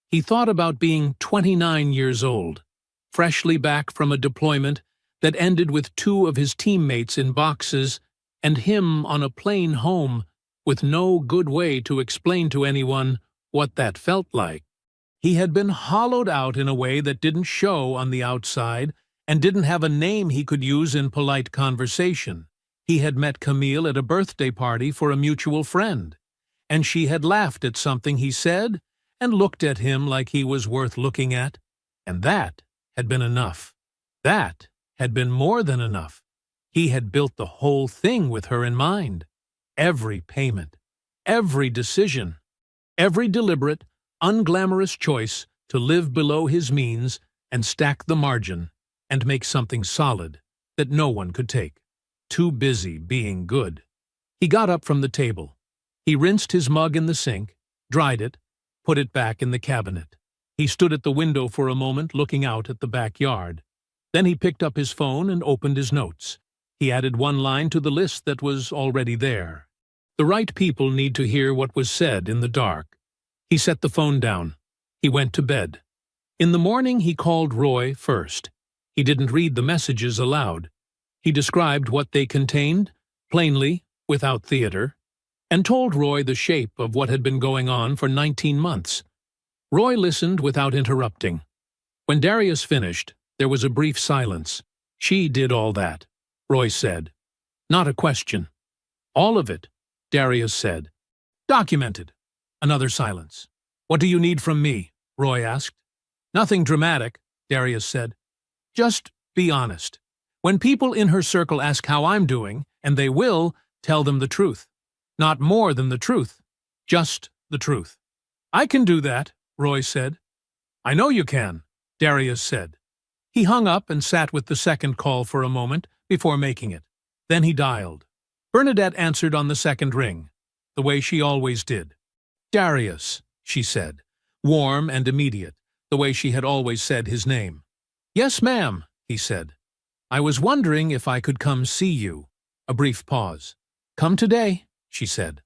He thought about being 29 years old, freshly back from a deployment that ended with 2 of his teammates in boxes and him on a plane home with no good way to explain to anyone what that felt like. He had been hollowed out in a way that didn't show on the outside and didn't have a name he could use in polite conversation. He had met Camille at a birthday party for a mutual friend, and she had laughed at something he said and looked at him like he was worth looking at, and that had been enough. That had been more than enough. He had built the whole thing with her in mind. Every payment, every decision, every deliberate, unglamorous choice to live below his means and stack the margin and make something solid that no one could take. Too busy being good. He got up from the table. He rinsed his mug in the sink, dried it, put it back in the cabinet. He stood at the window for a moment looking out at the backyard. Then he picked up his phone and opened his notes. He added 1 line to the list that was already there. The right people need to hear what was said in the dark. He set the phone down. He went to bed. In the morning he called Roy first. He didn't read the messages aloud. He described what they contained, plainly, without theater, and told Roy the shape of what had been going on for 19 months. Roy listened without interrupting. When Darius finished, there was a brief silence. "She did all that," Roy said. "Not a question." "All of it," Darius said. "Documented." Another silence. "What do you need from me?" Roy asked. "Nothing dramatic," Darius said. "Just be honest. When people in her circle ask how I'm doing, and they will, tell them the truth. Not more than the truth. Just the truth." "I can do that," Roy said. "I know you can," Darius said. He hung up and sat with the second call for a moment before making it. Then he dialed. Bernadette answered on the second ring, the way she always did. "Darius," she said, warm and immediate, the way she had always said his name. "Yes, ma'am," he said. "I was wondering if I could come see you." A brief pause. "Come today," she said.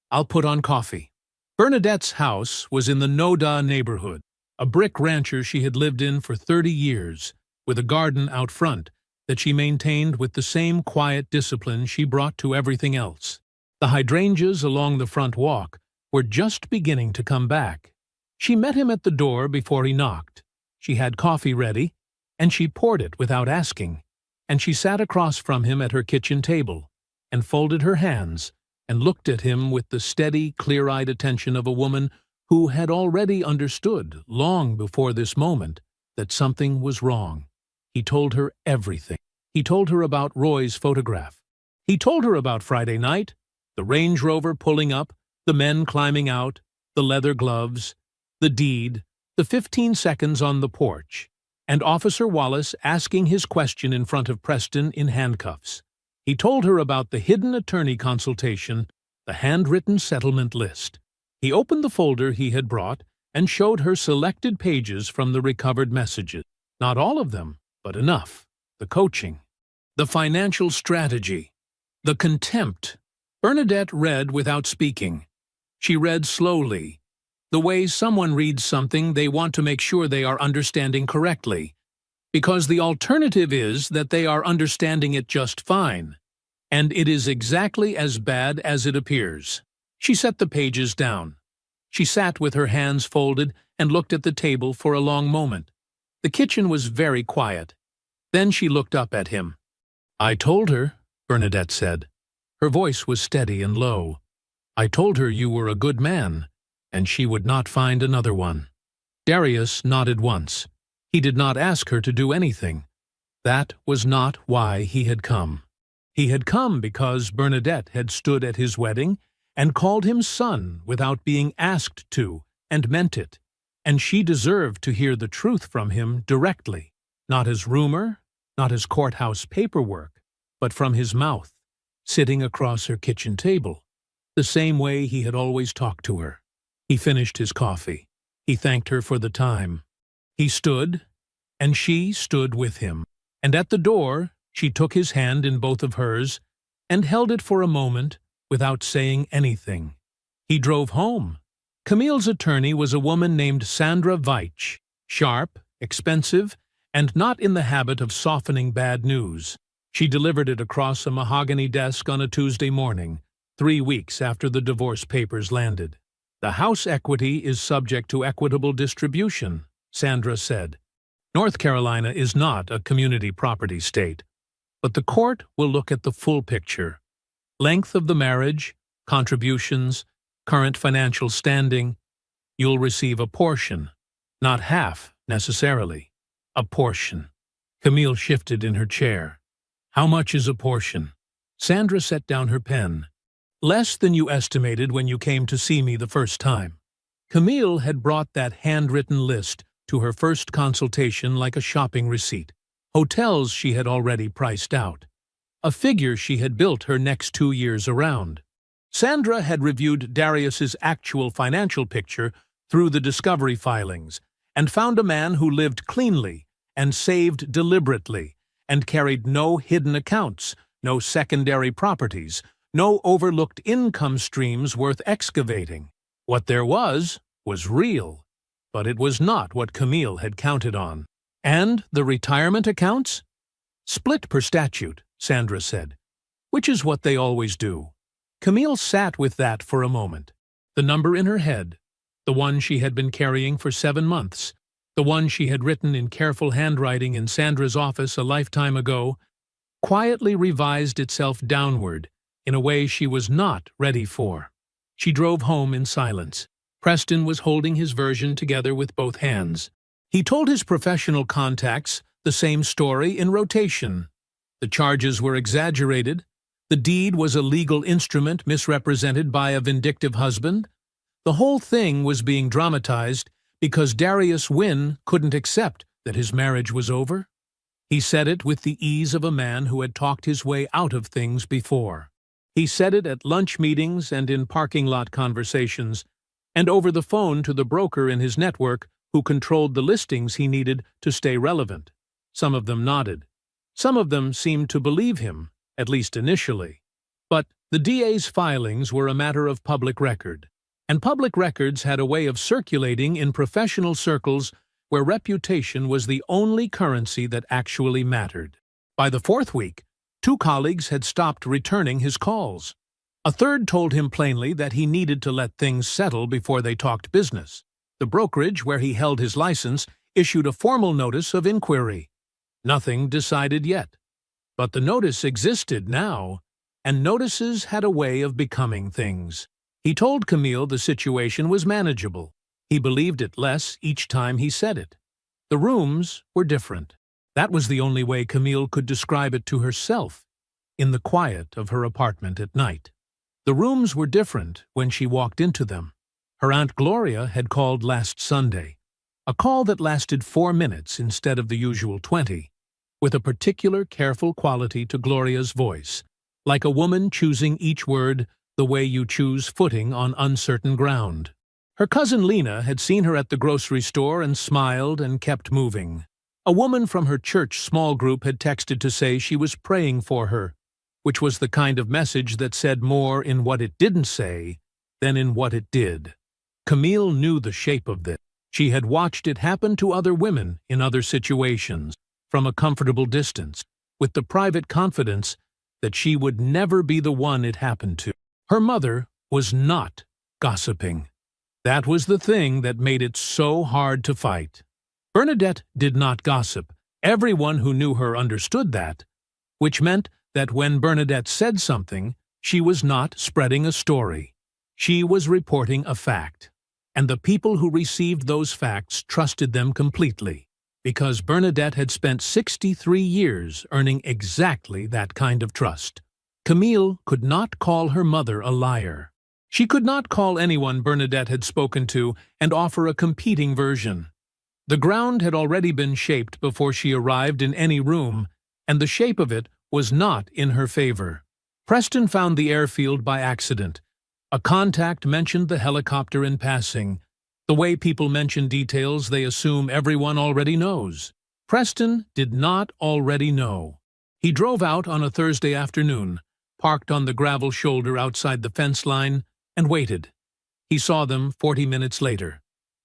"I'll put on coffee." Bernadette's house was in the Noda neighborhood, a brick rancher she had lived in for 30 years, with a garden out front that she maintained with the same quiet discipline she brought to everything else. The hydrangeas along the front walk were just beginning to come back. She met him at the door before he knocked. She had coffee ready, and she poured it without asking, and she sat across from him at her kitchen table, and folded her hands, and looked at him with the steady, clear-eyed attention of a woman who had already understood, long before this moment, that something was wrong. He told her everything. He told her about Roy's photograph. He told her about Friday night, the Range Rover pulling up, the men climbing out, the leather gloves, the deed, the 15 seconds on the porch, and Officer Wallace asking his question in front of Preston in handcuffs. He told her about the hidden attorney consultation, the handwritten settlement list. He opened the folder he had brought and showed her selected pages from the recovered messages. Not all of them, but enough. The coaching. The financial strategy. The contempt. Bernadette read without speaking. She read slowly, the way someone reads something they want to make sure they are understanding correctly, because the alternative is that they are understanding it just fine, and it is exactly as bad as it appears. She set the pages down. She sat with her hands folded and looked at the table for a long moment. The kitchen was very quiet. Then she looked up at him. "I told her," Bernadette said. Her voice was steady and low. "I told her you were a good man, and she would not find another one." Darius nodded once. He did not ask her to do anything. That was not why he had come. He had come because Bernadette had stood at his wedding and called him son without being asked to, and meant it, and she deserved to hear the truth from him directly, not as rumor, not as courthouse paperwork, but from his mouth, sitting across her kitchen table, the same way he had always talked to her. He finished his coffee. He thanked her for the time. He stood, and she stood with him, and at the door she took his hand in both of hers and held it for a moment without saying anything. He drove home. Camille's attorney was a woman named Sandra Veitch, sharp, expensive, and not in the habit of softening bad news. She delivered it across a mahogany desk on a Tuesday morning, 3 weeks after the divorce papers landed. "The house equity is subject to equitable distribution," Sandra said. "North Carolina is not a community property state, but the court will look at the full picture. Length of the marriage, contributions, current financial standing. You'll receive a portion, not half, necessarily. A portion." Camille shifted in her chair. "How much is a portion?" Sandra set down her pen. "Less than you estimated when you came to see me the first time." Camille had brought that handwritten list to her first consultation like a shopping receipt. Hotels she had already priced out. A figure she had built her next 2 years around. Sandra had reviewed Darius's actual financial picture through the discovery filings and found a man who lived cleanly and saved deliberately and carried no hidden accounts, no secondary properties, no overlooked income streams worth excavating. What there was real, but it was not what Camille had counted on. And the retirement accounts? "Split per statute," Sandra said, "which is what they always do." Camille sat with that for a moment. The number in her head, the one she had been carrying for 7 months, the one she had written in careful handwriting in Sandra's office a lifetime ago, quietly revised itself downward in a way she was not ready for. She drove home in silence. Preston was holding his version together with both hands. He told his professional contacts the same story in rotation. The charges were exaggerated. The deed was a legal instrument misrepresented by a vindictive husband. The whole thing was being dramatized because Darius Wynne couldn't accept that his marriage was over. He said it with the ease of a man who had talked his way out of things before. He said it at lunch meetings and in parking lot conversations, and over the phone to the broker in his network who controlled the listings he needed to stay relevant. Some of them nodded. Some of them seemed to believe him, at least initially. But the DA's filings were a matter of public record, and public records had a way of circulating in professional circles where reputation was the only currency that actually mattered. By the fourth week, 2 colleagues had stopped returning his calls. A third told him plainly that he needed to let things settle before they talked business. The brokerage where he held his license issued a formal notice of inquiry. Nothing decided yet. But the notice existed now, and notices had a way of becoming things. He told Camille the situation was manageable. He believed it less each time he said it. The rooms were different. That was the only way Camille could describe it to herself, in the quiet of her apartment at night. The rooms were different when she walked into them. Her Aunt Gloria had called last Sunday, a call that lasted 4 minutes instead of the usual 20, with a particular careful quality to Gloria's voice, like a woman choosing each word the way you choose footing on uncertain ground. Her cousin Lena had seen her at the grocery store and smiled and kept moving. A woman from her church small group had texted to say she was praying for her, which was the kind of message that said more in what it didn't say than in what it did. Camille knew the shape of this. She had watched it happen to other women in other situations, from a comfortable distance, with the private confidence that she would never be the one it happened to. Her mother was not gossiping. That was the thing that made it so hard to fight. Bernadette did not gossip. Everyone who knew her understood that, which meant that when Bernadette said something, she was not spreading a story. She was reporting a fact, and the people who received those facts trusted them completely, because Bernadette had spent 63 years earning exactly that kind of trust. Camille could not call her mother a liar. She could not call anyone Bernadette had spoken to and offer a competing version. The ground had already been shaped before she arrived in any room, and the shape of it was not in her favor. Preston found the airfield by accident. A contact mentioned the helicopter in passing, the way people mention details they assume everyone already knows. Preston did not already know. He drove out on a Thursday afternoon, parked on the gravel shoulder outside the fence line, and waited. He saw them 40 minutes later.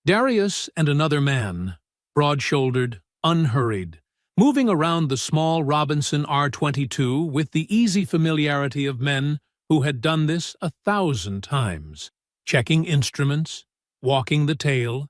Darius and another man, broad-shouldered, unhurried, moving around the small Robinson R22 with the easy familiarity of men who had done this 1,000 times, checking instruments, walking the tail.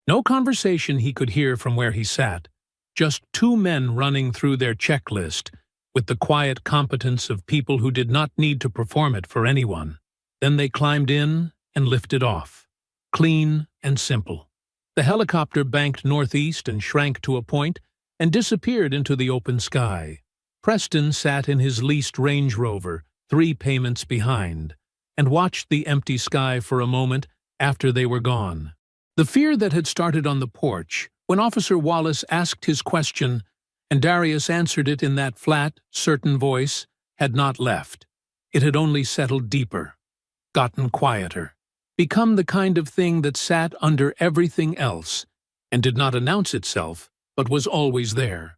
No conversation he could hear from where he sat, just 2 men running through their checklist with the quiet competence of people who did not need to perform it for anyone. Then they climbed in and lifted off, clean and simple. The helicopter banked northeast and shrank to a point and disappeared into the open sky. Preston sat in his leased Range Rover, 3 payments behind, and watched the empty sky for a moment after they were gone. The fear that had started on the porch, when Officer Wallace asked his question and Darius answered it in that flat, certain voice, had not left. It had only settled deeper, gotten quieter, become the kind of thing that sat under everything else and did not announce itself, but was always there.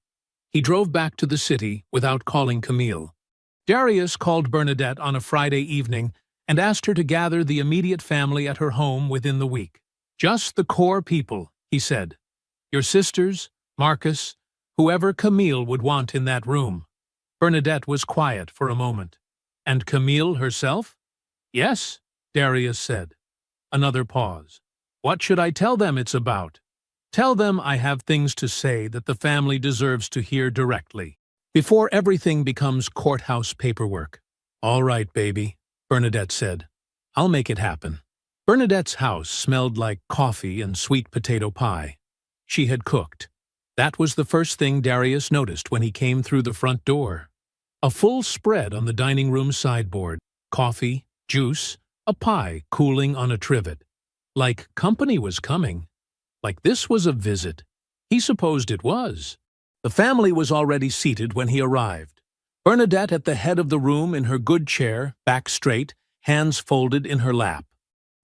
He drove back to the city without calling Camille. Darius called Bernadette on a Friday evening and asked her to gather the immediate family at her home within the week. Just the core people, he said. Your sisters, Marcus, whoever Camille would want in that room. Bernadette was quiet for a moment. And Camille herself? Yes, Darius said. Another pause. What should I tell them it's about? Tell them I have things to say that the family deserves to hear directly, before everything becomes courthouse paperwork. All right, baby, Bernadette said. I'll make it happen. Bernadette's house smelled like coffee and sweet potato pie. She had cooked. That was the first thing Darius noticed when he came through the front door. A full spread on the dining room sideboard, coffee, juice, a pie cooling on a trivet. Like company was coming. Like this was a visit. He supposed it was. The family was already seated when he arrived. Bernadette at the head of the room in her good chair, back straight, hands folded in her lap.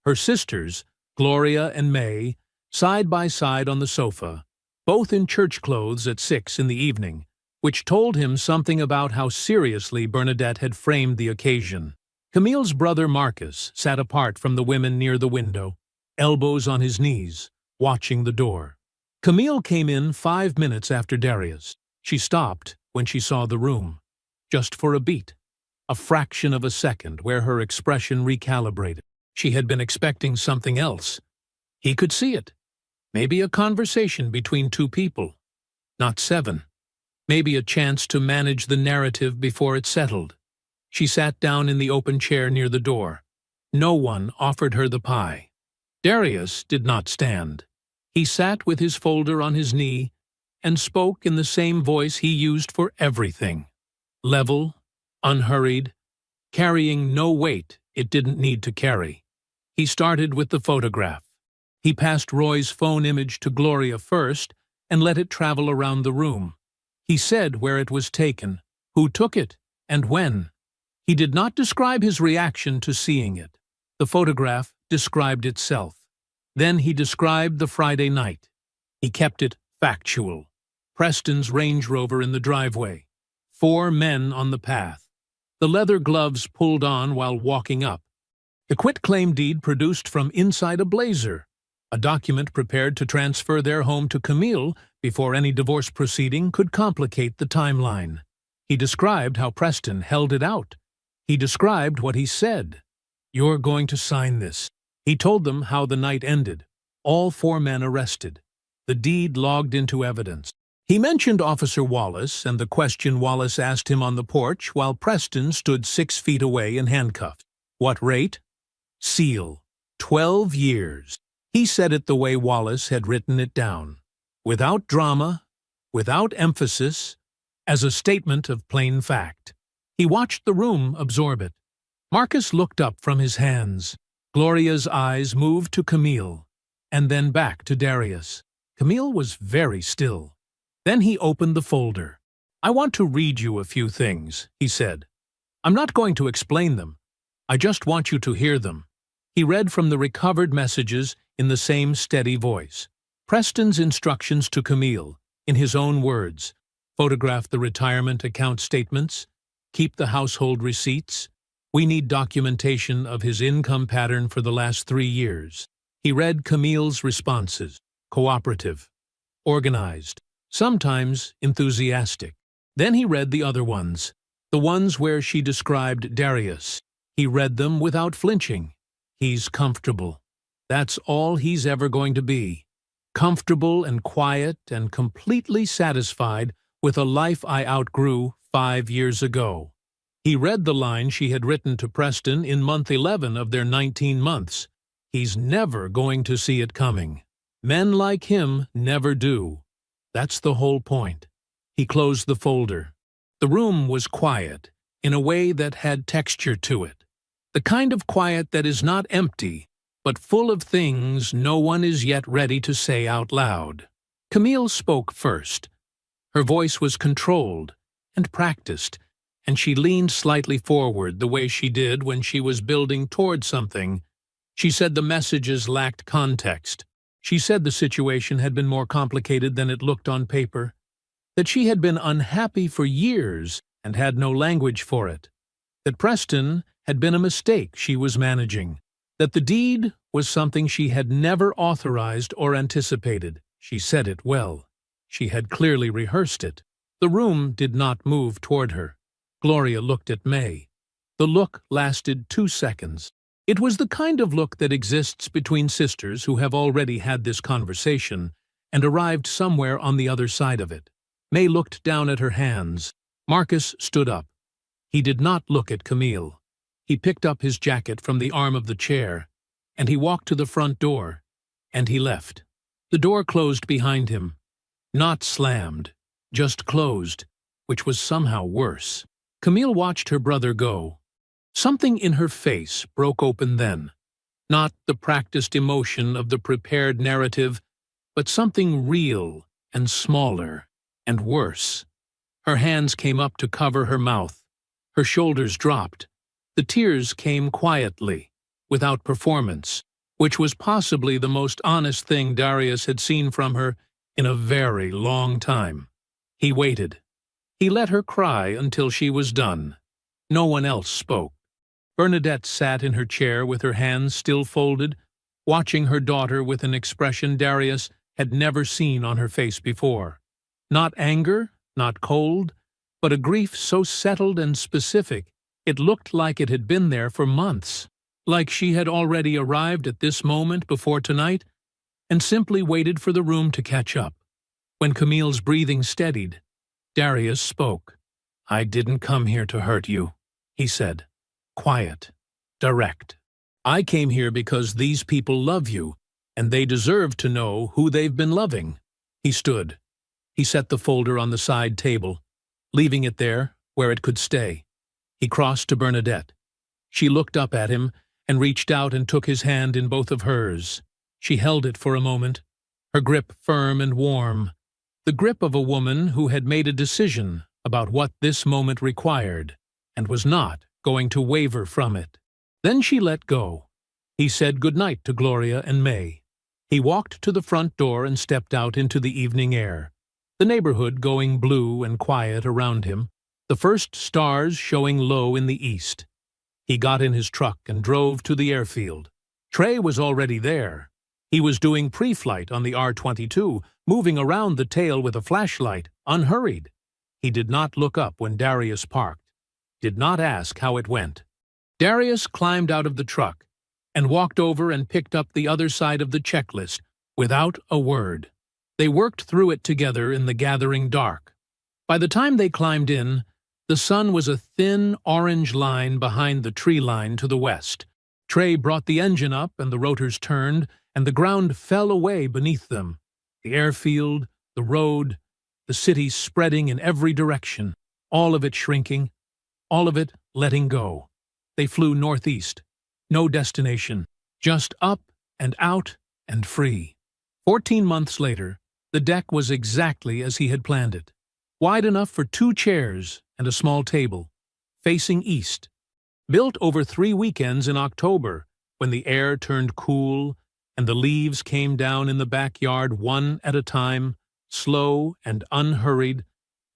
Her sisters, Gloria and May, side by side on the sofa, both in church clothes at 6 in the evening, which told him something about how seriously Bernadette had framed the occasion. Camille's brother Marcus sat apart from the women near the window, elbows on his knees, watching the door. Camille came in 5 minutes after Darius. She stopped when she saw the room, just for a beat, a fraction of a second where her expression recalibrated. She had been expecting something else. He could see it. Maybe a conversation between two people. Not 7. Maybe a chance to manage the narrative before it settled. She sat down in the open chair near the door. No one offered her the pie. Darius did not stand. He sat with his folder on his knee and spoke in the same voice he used for everything. Level, unhurried, carrying no weight it didn't need to carry. He started with the photograph. He passed Roy's phone image to Gloria first and let it travel around the room. He said where it was taken, who took it, and when. He did not describe his reaction to seeing it. The photograph described itself. Then he described the Friday night. He kept it factual. Preston's Range Rover in the driveway. 4 men on the path. The leather gloves pulled on while walking up. The quitclaim deed produced from inside a Blazer, a document prepared to transfer their home to Camille before any divorce proceeding could complicate the timeline. He described how Preston held it out. He described what he said. "You're going to sign this." He told them how the night ended. All 4 men arrested. The deed logged into evidence. He mentioned Officer Wallace and the question Wallace asked him on the porch while Preston stood 6 feet away in handcuffs. What rate? Seal. 12 years. He said it the way Wallace had written it down. Without drama, without emphasis, as a statement of plain fact. He watched the room absorb it. Marcus looked up from his hands. Gloria's eyes moved to Camille, and then back to Darius. Camille was very still. Then he opened the folder. "I want to read you a few things," he said. "I'm not going to explain them. I just want you to hear them." He read from the recovered messages in the same steady voice. Preston's instructions to Camille, in his own words. Photograph the retirement account statements. Keep the household receipts. We need documentation of his income pattern for the last 3 years. He read Camille's responses. Cooperative. Organized. Sometimes enthusiastic. Then he read the other ones. The ones where she described Darius. He read them without flinching. He's comfortable. That's all he's ever going to be. Comfortable and quiet and completely satisfied with a life I outgrew 5 years ago. He read the line she had written to Preston in month 11 of their 19 months. He's never going to see it coming. Men like him never do. That's the whole point. He closed the folder. The room was quiet, in a way that had texture to it. The kind of quiet that is not empty, but full of things no one is yet ready to say out loud. Camille spoke first. Her voice was controlled and practiced, and she leaned slightly forward the way she did when she was building toward something. She said the messages lacked context. She said the situation had been more complicated than it looked on paper, that she had been unhappy for years and had no language for it, that Preston had been a mistake she was managing, that the deed was something she had never authorized or anticipated. She said it well. She had clearly rehearsed it. The room did not move toward her. Gloria looked at May. The look lasted 2 seconds. It was the kind of look that exists between sisters who have already had this conversation and arrived somewhere on the other side of it. May looked down at her hands. Marcus stood up. He did not look at Camille. He picked up his jacket from the arm of the chair. and he walked to the front door, and he left. The door closed behind him. Not slammed, just closed, which was somehow worse. Camille watched her brother go. Something in her face broke open then. Not the practiced emotion of the prepared narrative, but something real and smaller and worse. Her hands came up to cover her mouth. Her shoulders dropped. The tears came quietly, without performance, which was possibly the most honest thing Darius had seen from her in a very long time. He waited. He let her cry until she was done. No one else spoke. Bernadette sat in her chair with her hands still folded, watching her daughter with an expression Darius had never seen on her face before. Not anger, not cold, but a grief so settled and specific it looked like it had been there for months, like she had already arrived at this moment before tonight and simply waited for the room to catch up. When Camille's breathing steadied, Darius spoke. "I didn't come here to hurt you," he said. Quiet, direct. "I came here because these people love you, and they deserve to know who they've been loving." He stood. He set the folder on the side table, leaving it there where it could stay. He crossed to Bernadette. She looked up at him and reached out and took his hand in both of hers. She held it for a moment, her grip firm and warm, the grip of a woman who had made a decision about what this moment required and was not going to waver from it. Then she let go. He said goodnight to Gloria and May. He walked to the front door and stepped out into the evening air, the neighborhood going blue and quiet around him, the first stars showing low in the east. He got in his truck and drove to the airfield. Trey was already there. He was doing pre-flight on the R-22, moving around the tail with a flashlight, unhurried. He did not look up when Darius parked, did not ask how it went. Darius climbed out of the truck and walked over and picked up the other side of the checklist, without a word. They worked through it together in the gathering dark. By the time they climbed in, the sun was a thin orange line behind the tree line to the west. Trey brought the engine up and the rotors turned, and the ground fell away beneath them. The airfield, the road, the city spreading in every direction, all of it shrinking, all of it letting go. They flew northeast. No destination, just up and out and free. 14 months later, the deck was exactly as he had planned it. Wide enough for 2 chairs and a small table, facing east. Built over 3 weekends in October, when the air turned cool and the leaves came down in the backyard one at a time, slow and unhurried,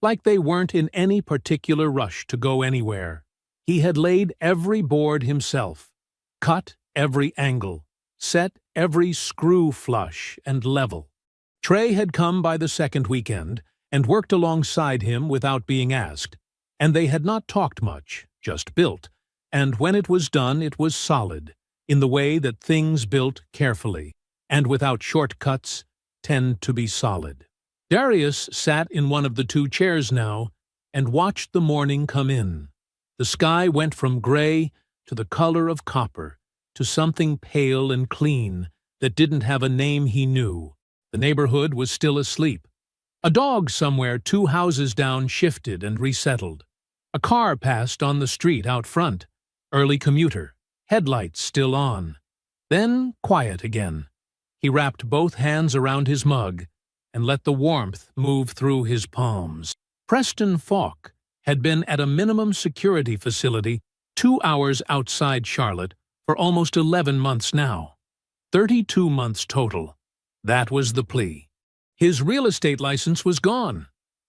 like they weren't in any particular rush to go anywhere. He had laid every board himself, cut every angle, set every screw flush and level. Trey had come by the second weekend and worked alongside him without being asked, and they had not talked much, just built, and when it was done it was solid, in the way that things built carefully, and without shortcuts, tend to be solid. Darius sat in one of the 2 chairs now and watched the morning come in. The sky went from gray to the color of copper, to something pale and clean that didn't have a name he knew. The neighborhood was still asleep. A dog somewhere 2 houses down shifted and resettled. A car passed on the street out front, early commuter, headlights still on. Then quiet again. He wrapped both hands around his mug and let the warmth move through his palms. Preston Falk had been at a minimum security facility 2 hours outside Charlotte for almost 11 months now. 32 months total. That was the plea. His real estate license was gone.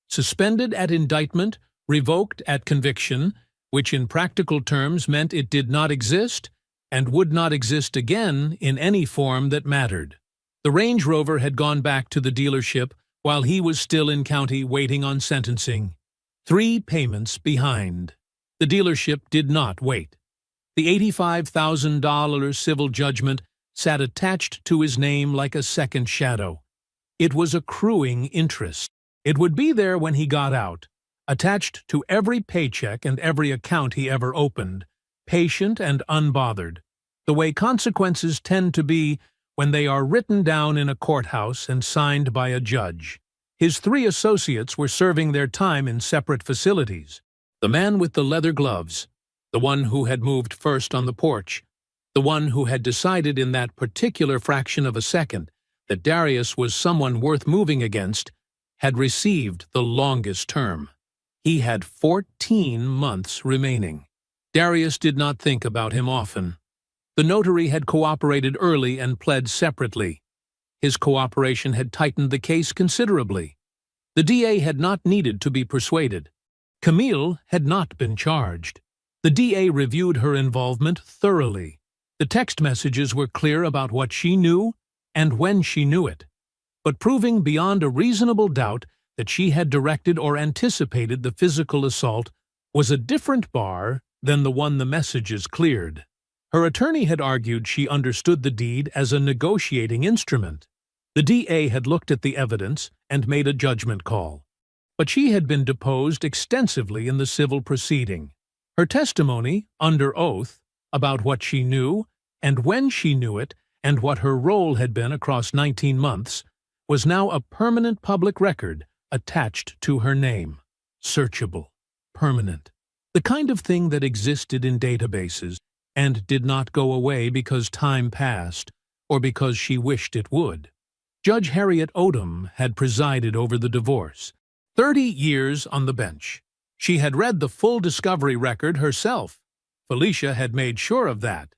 Suspended at indictment, revoked at conviction, which in practical terms meant it did not exist and would not exist again in any form that mattered. The Range Rover had gone back to the dealership while he was still in county waiting on sentencing. 3 payments behind. The dealership did not wait. The $85,000 civil judgment sat attached to his name like a second shadow. It was accruing interest. It would be there when he got out, attached to every paycheck and every account he ever opened, patient and unbothered. the way consequences tend to be when they are written down in a courthouse and signed by a judge. His 3 associates were serving their time in separate facilities. The man with the leather gloves, the one who had moved first on the porch, the one who had decided in that particular fraction of a second that Darius was someone worth moving against, had received the longest term. He had 14 months remaining. Darius did not think about him often. The notary had cooperated early and pled separately. His cooperation had tightened the case considerably. The DA had not needed to be persuaded. Camille had not been charged. The DA reviewed her involvement thoroughly. The text messages were clear about what she knew and when she knew it, but proving beyond a reasonable doubt that she had directed or anticipated the physical assault was a different bar than the one the messages cleared. Her attorney had argued she understood the deed as a negotiating instrument. The DA had looked at the evidence and made a judgment call, but she had been deposed extensively in the civil proceeding. Her testimony, under oath, about what she knew and when she knew it and what her role had been across 19 months, was now a permanent public record attached to her name. Searchable. Permanent. The kind of thing that existed in databases and did not go away because time passed or because she wished it would. Judge Harriet Odom had presided over the divorce. 30 years on the bench. She had read the full discovery record herself. Felicia had made sure of that.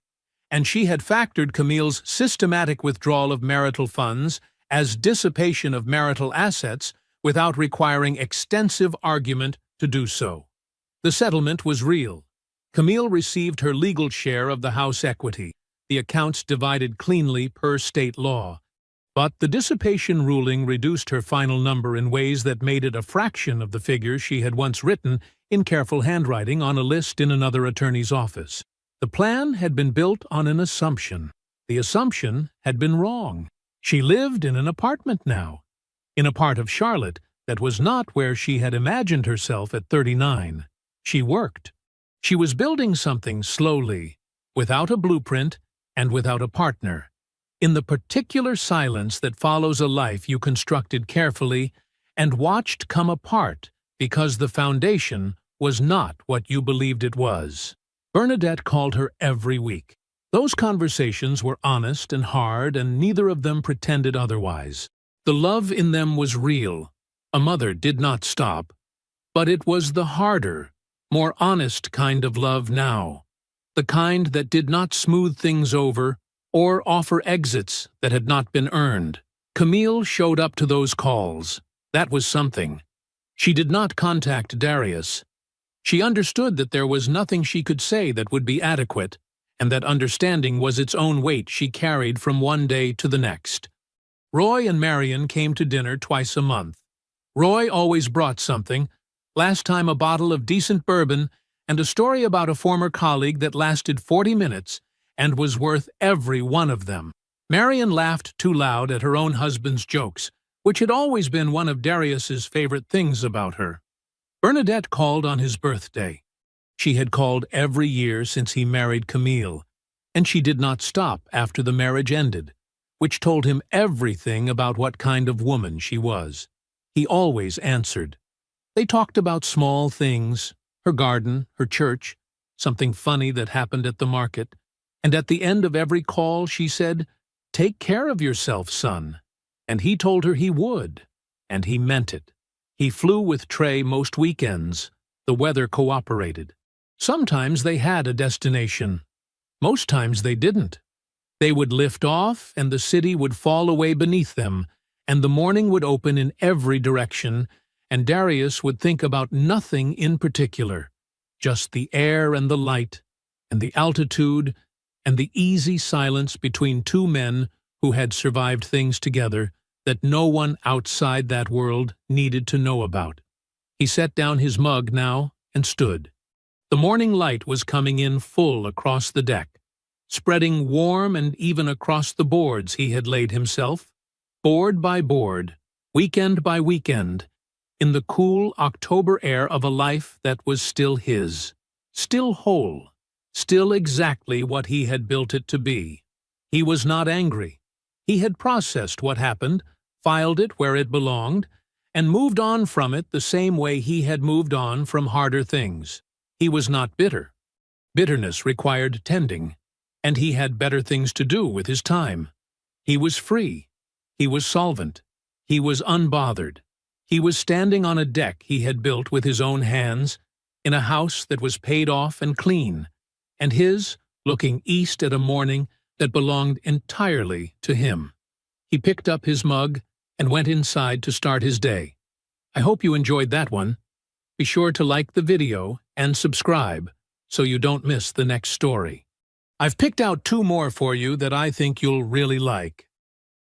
And she had factored Camille's systematic withdrawal of marital funds as dissipation of marital assets without requiring extensive argument to do so. The settlement was real. Camille received her legal share of the house equity, the accounts divided cleanly per state law. But the dissipation ruling reduced her final number in ways that made it a fraction of the figure she had once written in careful handwriting on a list in another attorney's office. The plan had been built on an assumption. The assumption had been wrong. She lived in an apartment now, in a part of Charlotte that was not where she had imagined herself at 39. She worked. She was building something slowly, without a blueprint and without a partner. In the particular silence that follows a life you constructed carefully and watched come apart because the foundation was not what you believed it was. Bernadette called her every week. Those conversations were honest and hard, and neither of them pretended otherwise. The love in them was real. A mother did not stop. But it was the harder, more honest kind of love now. The kind that did not smooth things over or offer exits that had not been earned. Camille showed up to those calls. That was something. She did not contact Darius. She understood that there was nothing she could say that would be adequate, and that understanding was its own weight she carried from one day to the next. Roy and Marion came to dinner twice a month. Roy always brought something, last time a bottle of decent bourbon and a story about a former colleague that lasted 40 minutes and was worth every one of them. Marion laughed too loud at her own husband's jokes, which had always been one of Darius's favorite things about her. Bernadette called on his birthday. She had called every year since he married Camille, and she did not stop after the marriage ended, which told him everything about what kind of woman she was. He always answered. They talked about small things, her garden, her church, something funny that happened at the market, and at the end of every call she said, "Take care of yourself, son." And he told her he would, and he meant it. He flew with Trey most weekends. The weather cooperated. Sometimes they had a destination. Most times they didn't. They would lift off, and the city would fall away beneath them, and the morning would open in every direction, and Darius would think about nothing in particular, just the air and the light, and the altitude, and the easy silence between two men who had survived things together that no one outside that world needed to know about. He set down his mug now and stood. The morning light was coming in full across the deck, spreading warm and even across the boards he had laid himself, board by board, weekend by weekend, in the cool October air of a life that was still his, still whole. still exactly what he had built it to be. He was not angry. He had processed what happened, filed it where it belonged, and moved on from it the same way he had moved on from harder things. He was not bitter. Bitterness required tending, and he had better things to do with his time. He was free. He was solvent. He was unbothered. He was standing on a deck he had built with his own hands, in a house that was paid off and clean, and his, looking east at a morning that belonged entirely to him. He picked up his mug and went inside to start his day. I hope you enjoyed that one. Be sure to like the video and subscribe so you don't miss the next story. I've picked out 2 more for you that I think you'll really like.